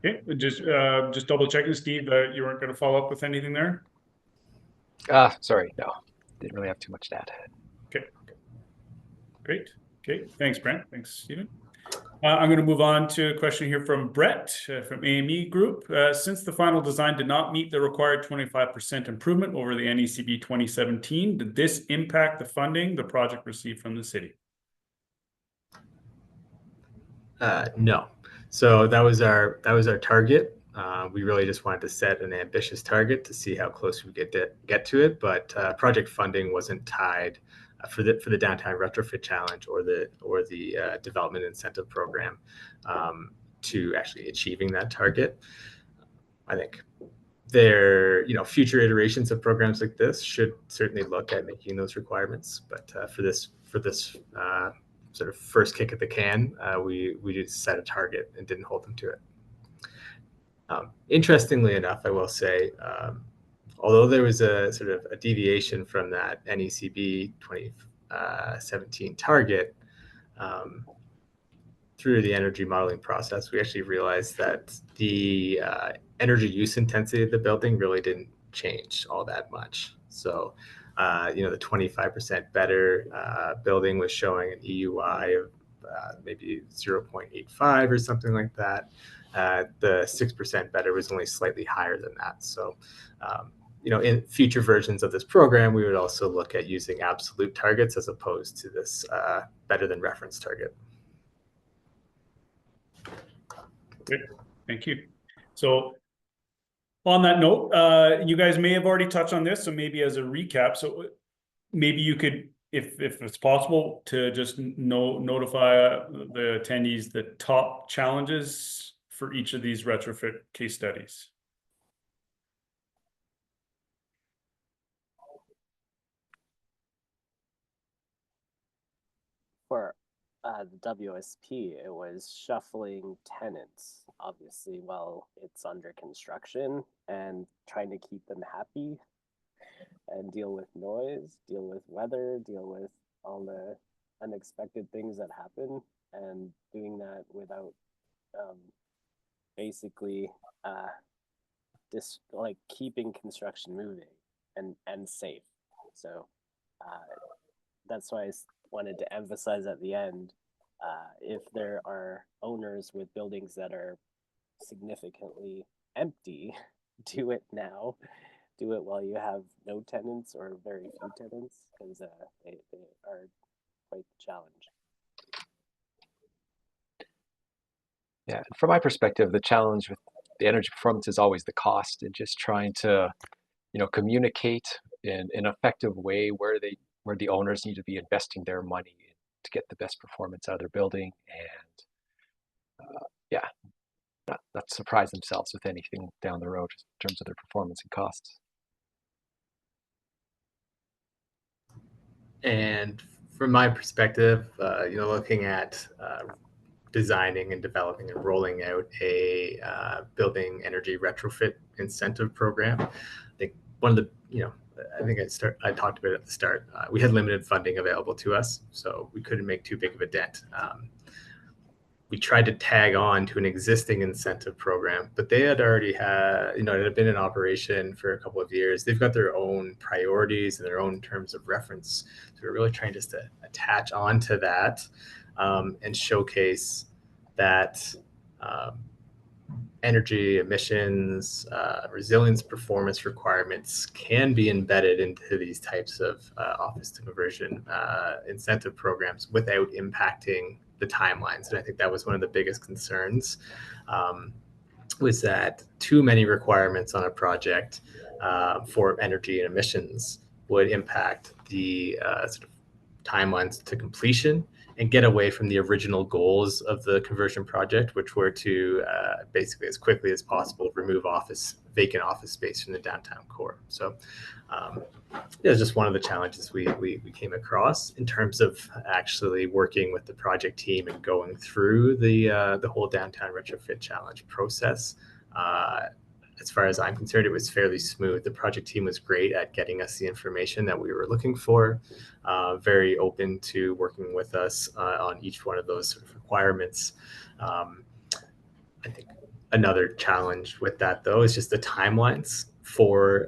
Okay, just double checking, Steve, you weren't going to follow up with anything there? Sorry, no, didn't really have too much to add. Okay, great. Okay, thanks, Brent. Thanks, Stephen. I'm going to move on to a question here from Brett from AME Group. Since the final design did not meet the required 25% improvement over the NECB 2017, did this impact the funding the project received from the city? No. So that was our target. We really just wanted to set an ambitious target to see how close we get to it. But project funding wasn't tied for the downtown retrofit challenge or the development incentive program to actually achieving that target. I think future iterations of programs like this should certainly look at making those requirements. But for this sort of first kick at the can, we just set a target and didn't hold them to it. Interestingly enough, I will say, although there was a sort of a deviation from that NECB 2017 target, through the energy modeling process, we actually realized that the energy use intensity of the building really didn't change all that much. So, the 25% better building was showing an EUI of maybe 0.85 or something like that. The 6% better was only slightly higher than that. So, in future versions of this program, we would also look at using absolute targets as opposed to this better than reference target. Good, thank you. So on that note, you guys may have already touched on this, so maybe as a recap, so maybe you could, if it's possible, to just notify the attendees the top challenges for each of these retrofit case studies. For the WSP, it was shuffling tenants, obviously, while it's under construction and trying to keep them happy. and deal with noise, deal with weather, deal with all the unexpected things that happen, and doing that without basically like keeping construction moving and safe. So that's why I wanted to emphasize at the end, if there are owners with buildings that are significantly empty, do it now. Do it while you have no tenants or very few tenants, because they are quite the challenge. Yeah, and from my perspective, the challenge with the energy performance is always the cost, and just trying to, communicate in an effective way where the owners need to be investing their money to get the best performance out of their building, and yeah, not surprise themselves with anything down the road in terms of their performance and costs. And from my perspective, looking at designing and developing and rolling out a building energy retrofit incentive program, I think one of the, I think I talked about it at the start. We had limited funding available to us, so we couldn't make too big of a dent. We tried to tag on to an existing incentive program, but they had already had, it had been in operation for a couple of years. They've got their own priorities and their own terms of reference. So we're really trying just to attach on to that and showcase that energy emissions, resilience performance requirements can be embedded into these types of office to conversion incentive programs without impacting the timelines. And I think that was one of the biggest concerns, was that too many requirements on a project for energy and emissions would impact the sort of timelines to completion and get away from the original goals of the conversion project, which were to basically as quickly as possible remove vacant office space from the downtown core. So it was just one of the challenges we came across in terms of actually working with the project team and going through the whole downtown retrofit challenge process. As far as I'm concerned, it was fairly smooth. The project team was great at getting us the information that we were looking for, very open to working with us on each one of those sort of requirements. I think another challenge with that, though, is just the timelines for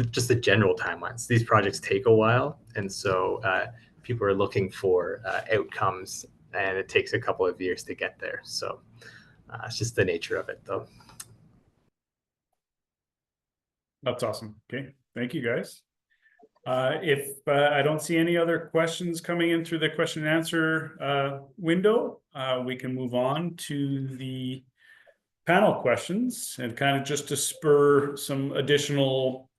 just the general timelines. These projects take a while, and so people are looking for outcomes, and it takes a couple of years to get there. So it's just the nature of it, though. That's awesome. Okay, thank you guys. If I don't see any other questions coming in through the question and answer window, we can move on to the panel questions and kind of just to spur some additional,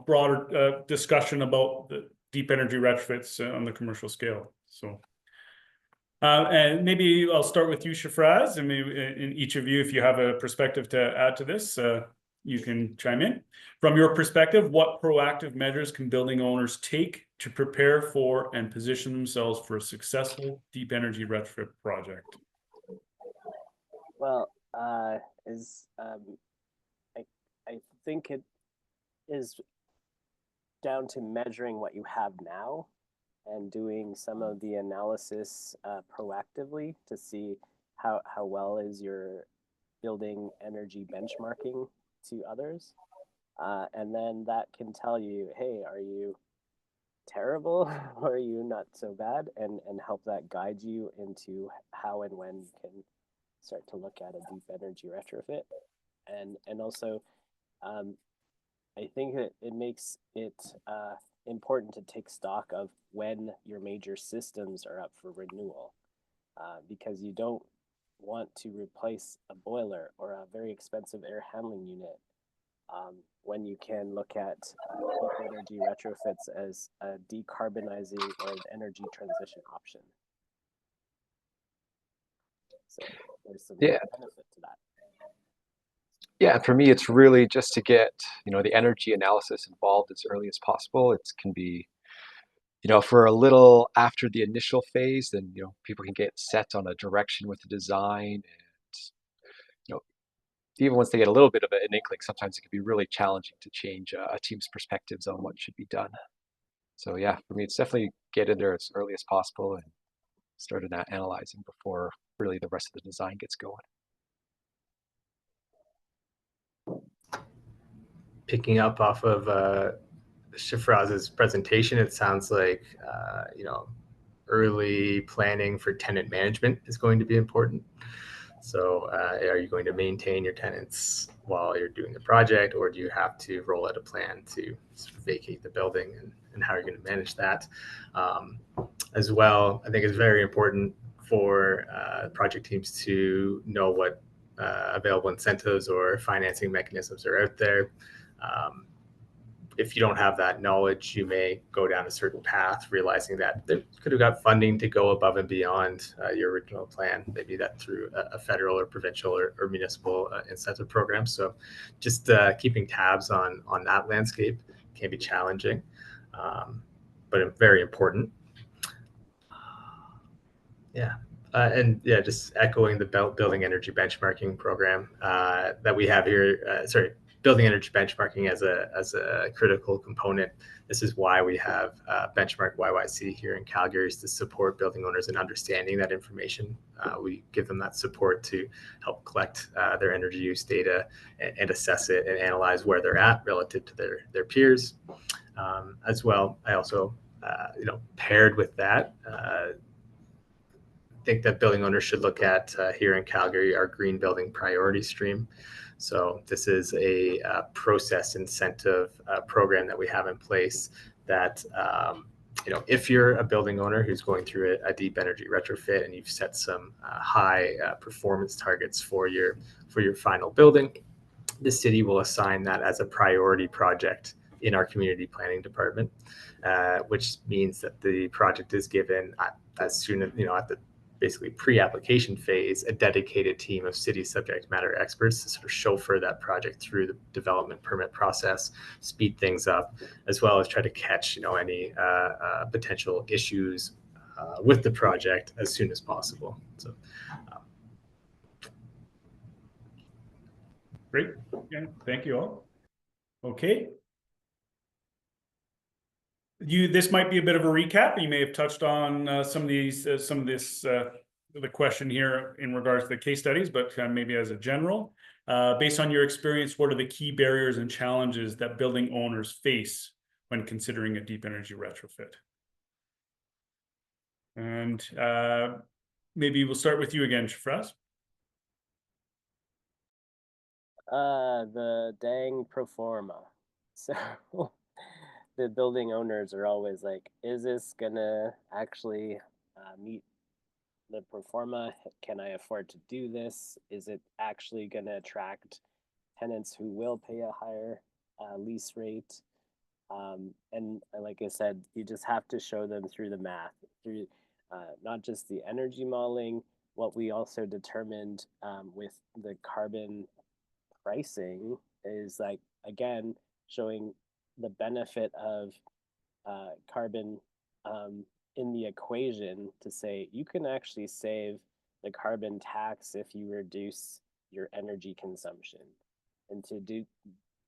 broader discussion about the deep energy retrofits on the commercial scale. So, and maybe I'll start with you, Shafraz, and maybe in each of you, if you have a perspective to add to this, you can chime in. From your perspective, what proactive measures can building owners take to prepare for and position themselves for a successful deep energy retrofit project? Well, I think it is down to measuring what you have now and doing some of the analysis proactively to see how well is your building energy benchmarking to others. And then that can tell you, hey, are you terrible or are you not so bad? And help that guide you into how and when you can start to look at a deep energy retrofit. And also, I think that it makes it important to take stock of when your major systems are up for renewal, because you don't want to replace a boiler or a very expensive air handling unit when you can look at deep energy retrofits as a decarbonizing or an energy transition option. So there's some benefit to that. Yeah, for me, it's really just to get, the energy analysis involved as early as possible. It can be, for a little after the initial phase, then, people can get set on a direction with the design, and, even once they get a little bit of an inkling, sometimes it can be really challenging to change a team's perspectives on what should be done. So yeah, for me, it's definitely get in there as early as possible and start analyzing before really the rest of the design gets going. Picking up off of Shifraz's presentation, it sounds like early planning for tenant management is going to be important. So are you going to maintain your tenants while you're doing the project, or do you have to roll out a plan to sort of vacate the building, and how are you going to manage that? As well, I think it's very important for project teams to know what available incentives or financing mechanisms are out there. If you don't have that knowledge, you may go down a certain path, realizing that they could have got funding to go above and beyond your original plan, maybe that through a federal or provincial or municipal incentive program. So just keeping tabs on that landscape can be challenging, but very important. Just echoing the building energy benchmarking program that we have here. Building energy benchmarking as a critical component. This is why we have Benchmark YYC here in Calgary, is to support building owners in understanding that information. We give them that support to help collect their energy use data and assess it and analyze where they're at relative to their peers. As well, I also, paired with that, think that building owners should look at here in Calgary our green building priority stream. So this is a process incentive program that we have in place that if you're a building owner who's going through a deep energy retrofit and you've set some high performance targets for your final building, the city will assign that as a priority project in our community planning department, which means that the project is given as soon as, at the basically pre-application phase, a dedicated team of city subject matter experts to sort of chauffeur that project through the development permit process, speed things up, as well as try to catch any potential issues with the project as soon as possible. So, great. Yeah, thank you all. Okay. This might be a bit of a recap. You may have touched on some of the question here in regards to the case studies, but maybe as a general, based on your experience, what are the key barriers and challenges that building owners face when considering a deep energy retrofit? And maybe we'll start with you again, Shifraz. The dang pro forma. So the building owners are always like, is this gonna actually meet the pro forma? Can I afford to do this? Is it actually gonna attract tenants who will pay a higher lease rate? And like I said, you just have to show them through the math, through not just the energy modeling. What we also determined with the carbon pricing is, like, again, showing the benefit of carbon in the equation to say you can actually save the carbon tax if you reduce your energy consumption. And to do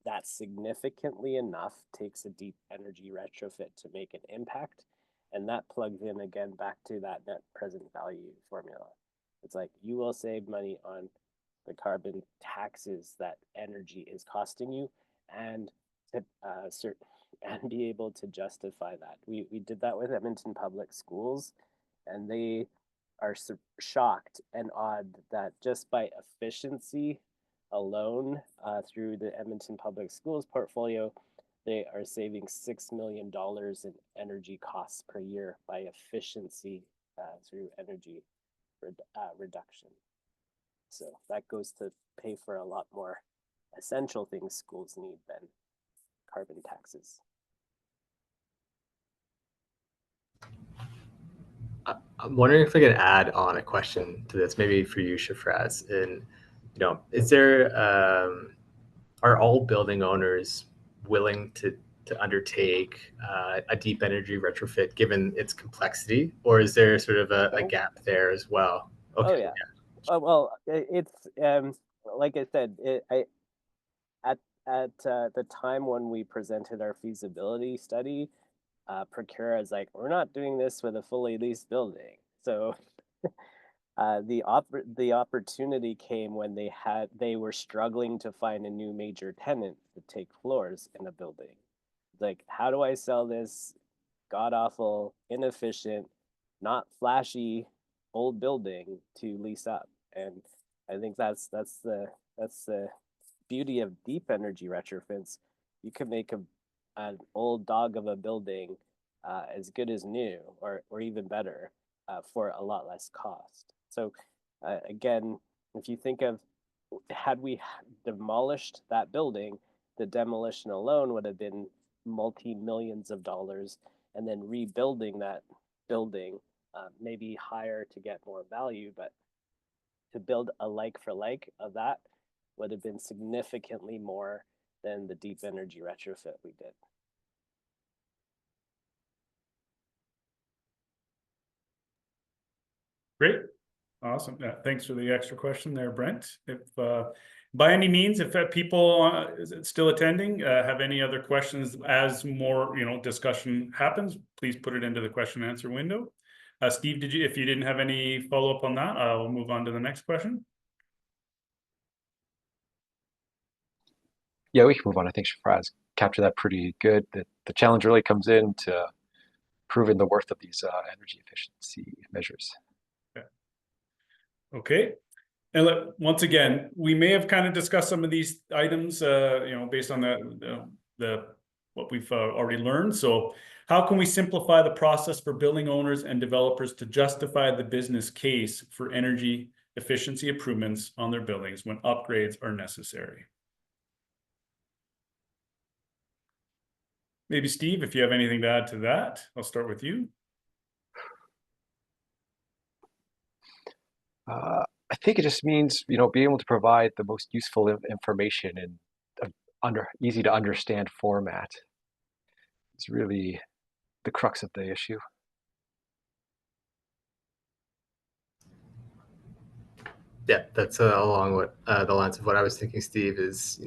that significantly enough takes a deep energy retrofit to make an impact. And that plugs in again back to that net present value formula. It's like you will save money on the carbon taxes that energy is costing you, and to and be able to justify that. We did that with Edmonton Public Schools, and they are shocked and awed that just by efficiency alone, through the Edmonton Public Schools portfolio, they are saving $6 million in energy costs per year by efficiency through energy reduction. So that goes to pay for a lot more essential things schools need than carbon taxes. I'm wondering if I could add on a question to this, maybe for you, Shifraz. And is there are all building owners willing to undertake a deep energy retrofit given its complexity, or is there sort of a gap there as well? Okay. Oh yeah. Well, it's like I said, at the time when we presented our feasibility study, Procura is like, we're not doing this with a fully leased building. So the opportunity came when they were struggling to find a new major tenant to take floors in a building. Like, how do I sell this god awful, inefficient, not flashy old building to lease up? And I think that's the beauty of deep energy retrofits. You can make an old dog of a building as good as new, or even better, for a lot less cost. So again, if you think of, had we demolished that building, the demolition alone would have been multi-millions of dollars, and then rebuilding that building, maybe higher to get more value, but to build a like for like of that would have been significantly more than the deep energy retrofit we did. Great. Awesome. Yeah, thanks for the extra question there, Brent. If by any means, if people still attending have any other questions as more discussion happens, please put it into the question and answer window. Steve, if you didn't have any follow-up on that, I'll move on to the next question. Yeah, we can move on. I think Shafraz captured that pretty good. The challenge really comes into proving the worth of these energy efficiency measures. Okay. And look, once again, we may have kind of discussed some of these items, based on the what we've already learned. So how can we simplify the process for building owners and developers to justify the business case for energy efficiency improvements on their buildings when upgrades are necessary? Maybe Steve, if you have anything to add to that, I'll start with you. I think it just means, being able to provide the most useful information in easy to understand format is really the crux of the issue. Yeah, that's along what the lines of what I was thinking, Steve, is,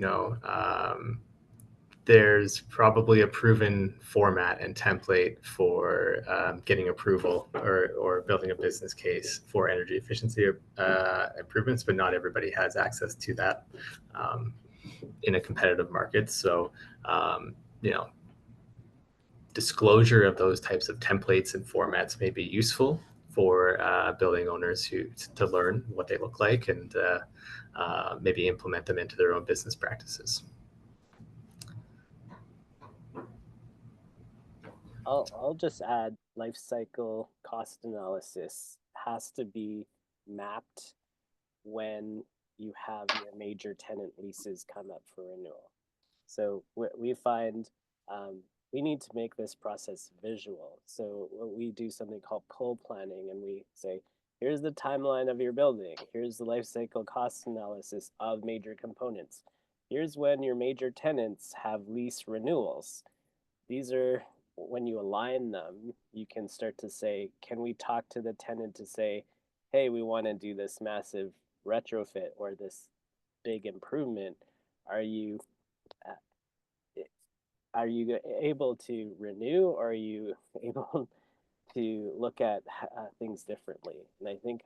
there's probably a proven format and template for getting approval or building a business case for energy efficiency improvements, but not everybody has access to that in a competitive market. So, disclosure of those types of templates and formats may be useful for building owners to learn what they look like and maybe implement them into their own business practices. I'll just add, life cycle cost analysis has to be mapped when you have your major tenant leases come up for renewal. So we find we need to make this process visual. So we do something called pull planning, and we say, here's the timeline of your building. Here's the life cycle cost analysis of major components. Here's when your major tenants have lease renewals. These are, when you align them, you can start to say, can we talk to the tenant to say, hey, we want to do this massive retrofit or this big improvement. Are you able to renew, or are you able to look at things differently? And I think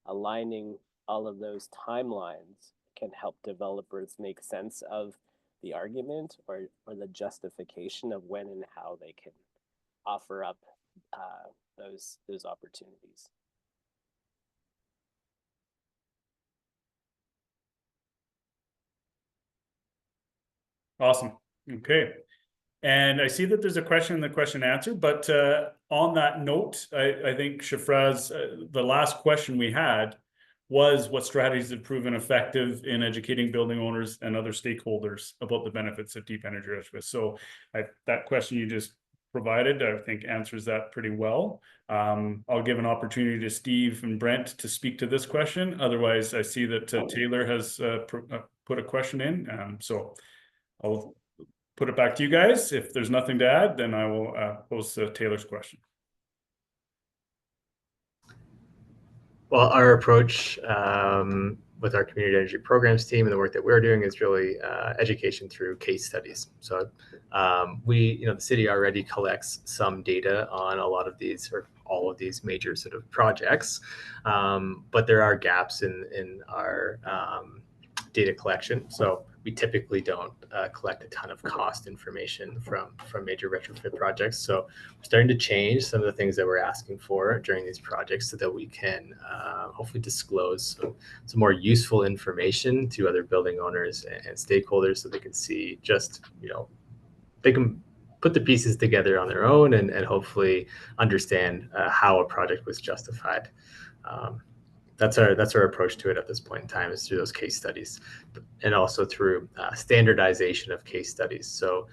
aligning all of those timelines can help developers make sense of the argument or the justification of when and how they can offer up those opportunities. Awesome. Okay. And I see that there's a question in the question and answer, but on that note, I think Shafraz, the last question we had was what strategies have proven effective in educating building owners and other stakeholders about the benefits of deep energy retrofits. So that question you just provided, I think answers that pretty well. I'll give an opportunity to Steve and Brent to speak to this question. Otherwise, I see that Taylor has put a question in. So I'll put it back to you guys. If there's nothing to add, then I will pose Taylor's question. Well, our approach with our community energy programs team and the work that we're doing is really education through case studies. So the city already collects some data on a lot of these or all of these major sort of projects, but there are gaps in our data collection. So we typically don't collect a ton of cost information from major retrofit projects. So we're starting to change some of the things that we're asking for during these projects so that we can hopefully disclose some more useful information to other building owners and stakeholders so they can see just, they can put the pieces together on their own and hopefully understand how a project was justified. That's our approach to it at this point in time, is through those case studies and also through standardization of case studies. So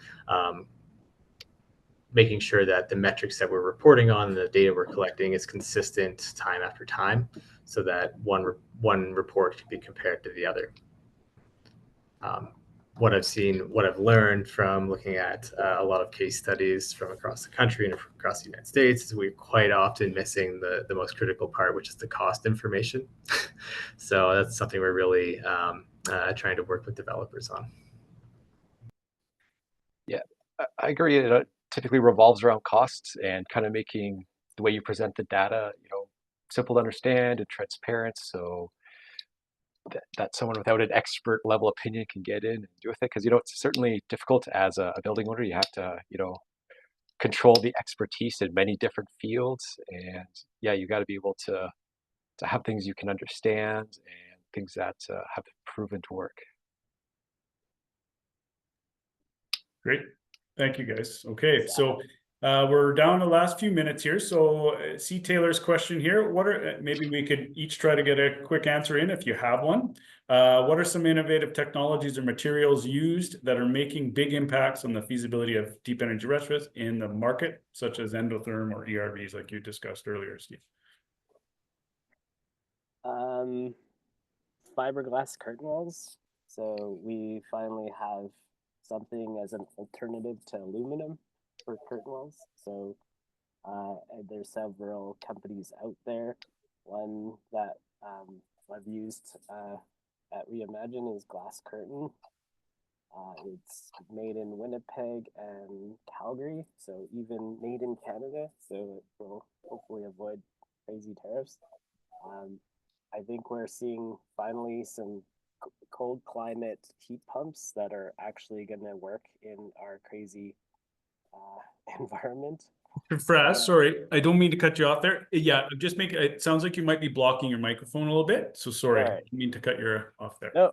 making sure that the metrics that we're reporting on and the data we're collecting is consistent time after time so that one report can be compared to the other. What I've learned from looking at a lot of case studies from across the country and across the United States is we're quite often missing the most critical part, which is the cost information. So that's something we're really trying to work with developers on. Yeah, I agree. It typically revolves around costs and kind of making the way you present the data, simple to understand and transparent. So that someone without an expert level opinion can get in and do with it, because it's certainly difficult as a building owner. You have to control the expertise in many different fields, and you got to be able to have things you can understand and things that have proven to work. Great, thank you guys. Okay, so we're down the last few minutes here. So see Taylor's question here. Maybe we could each try to get a quick answer in if you have one. What are some innovative technologies or materials used that are making big impacts on the feasibility of deep energy retrofits in the market, such as endotherm or ERVs, like you discussed earlier, Steve? Fiberglass curtain walls. So we finally have something as an alternative to aluminum for curtain walls. So there's several companies out there. One that I've used at Reimagine is Glass Curtain. It's made in Winnipeg and Calgary, so even made in Canada, so it will hopefully avoid crazy tariffs. I think we're seeing finally some cold climate heat pumps that are actually going to work in our crazy environment. Fraz, sorry, I don't mean to cut you off there. Yeah, it sounds like you might be blocking your microphone a little bit. So sorry, I didn't mean to cut you off there. No,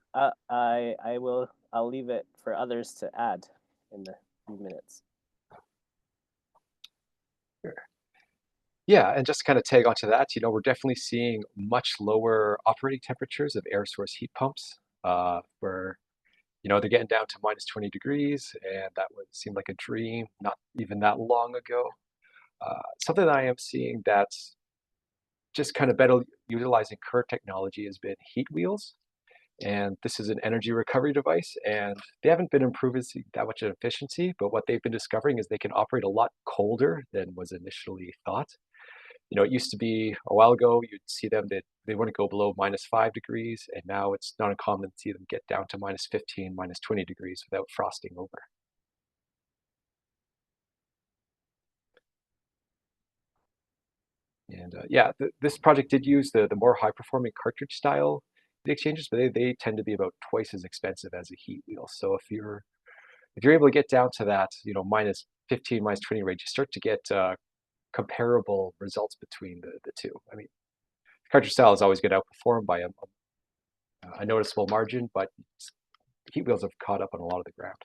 I'll leave it for others to add in the few minutes. Sure. Yeah, and just to kind of tag onto that, we're definitely seeing much lower operating temperatures of air source heat pumps, where they're getting down to minus 20 degrees, and that would seem like a dream not even that long ago. Something that I am seeing that's just kind of better utilizing current technology has been heat wheels. And this is an energy recovery device, and they haven't been improving that much in efficiency, but what they've been discovering is they can operate a lot colder than was initially thought. It used to be a while ago, you'd see them that they wouldn't go below minus 5 degrees, and now it's not uncommon to see them get down to minus 15, minus 20 degrees without frosting over. And this project did use the more high-performing cartridge style heat exchangers, but they tend to be about twice as expensive as a heat wheel. So if you're able to get down to that, minus 15, minus 20 range, you start to get comparable results between the two. I mean, cartridge style is always going to outperform by a noticeable margin, but heat wheels have caught up on a lot of the ground.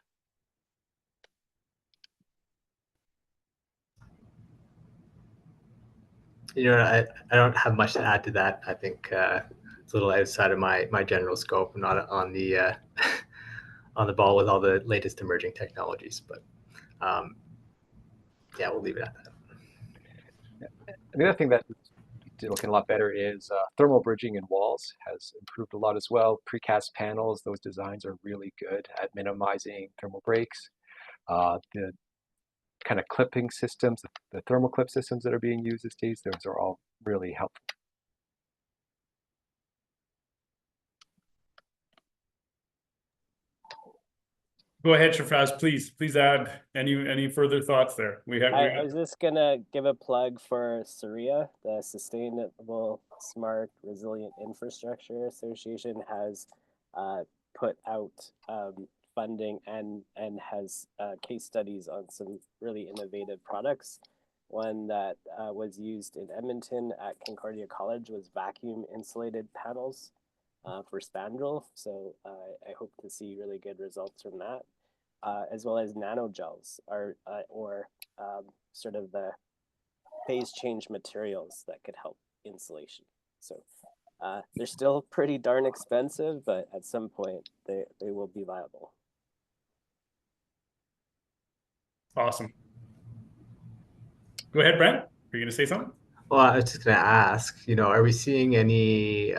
I don't have much to add to that. I think it's a little outside of my general scope. I'm not on the on the ball with all the latest emerging technologies, but we'll leave it at that. And the other thing that is looking a lot better is thermal bridging in walls has improved a lot as well. Precast panels, those designs are really good at minimizing thermal breaks. The kind of clipping systems, the thermal clip systems that are being used these days, those are all really helpful. Go ahead, Shafraz, please add any further thoughts there. I was just gonna give a plug for SURIA, the Sustainable Smart Resilient Infrastructure Association has put out funding and has case studies on some really innovative products. One that was used in Edmonton at Concordia College was vacuum insulated panels for spandrel. So I hope to see really good results from that. As well as nanogels or sort of the phase change materials that could help insulation. So they're still pretty darn expensive, but at some point they will be viable. Awesome. Go ahead, Brent. Are you going to say something? Well, I was just going to ask, are we seeing any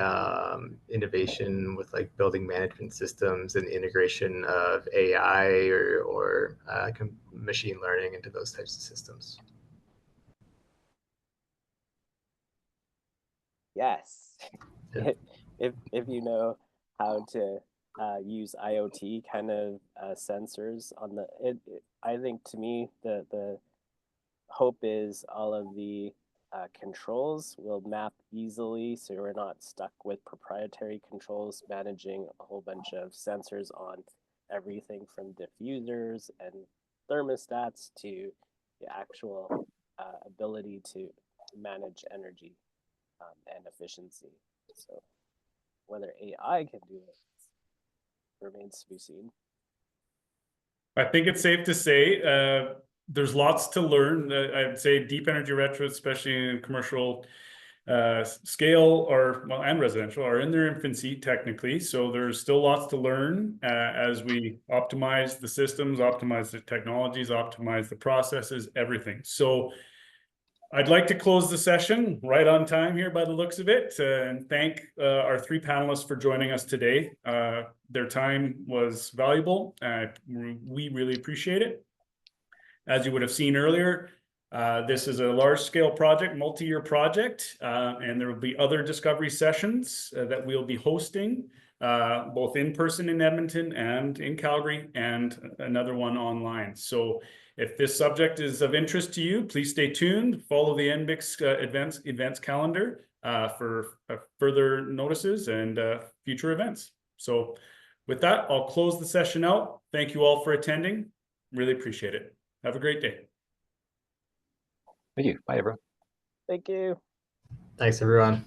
innovation with like building management systems and integration of AI or machine learning into those types of systems? Yes. If you know how to use IoT kind of sensors on I think to me the hope is all of the controls will map easily, so we're not stuck with proprietary controls managing a whole bunch of sensors on everything from diffusers and thermostats to the actual ability to manage energy and efficiency. So whether AI can do it remains to be seen. I think it's safe to say there's lots to learn. I'd say deep energy retrofits, especially in commercial scale and residential, are in their infancy technically. So there's still lots to learn as we optimize the systems, optimize the technologies, optimize the processes, everything. So I'd like to close the session right on time here by the looks of it, and thank our three panelists for joining us today. Their time was valuable. We really appreciate it. As you would have seen earlier, this is a large-scale project, multi-year project, and there will be other discovery sessions that we'll be hosting, both in person in Edmonton and in Calgary, and another one online. So if this subject is of interest to you, please stay tuned. Follow the ENBIX events calendar for further notices and future events. So with that, I'll close the session out. Thank you all for attending. Really appreciate it. Have a great day. Thank you. Bye, everyone. Thank you. Thanks, everyone.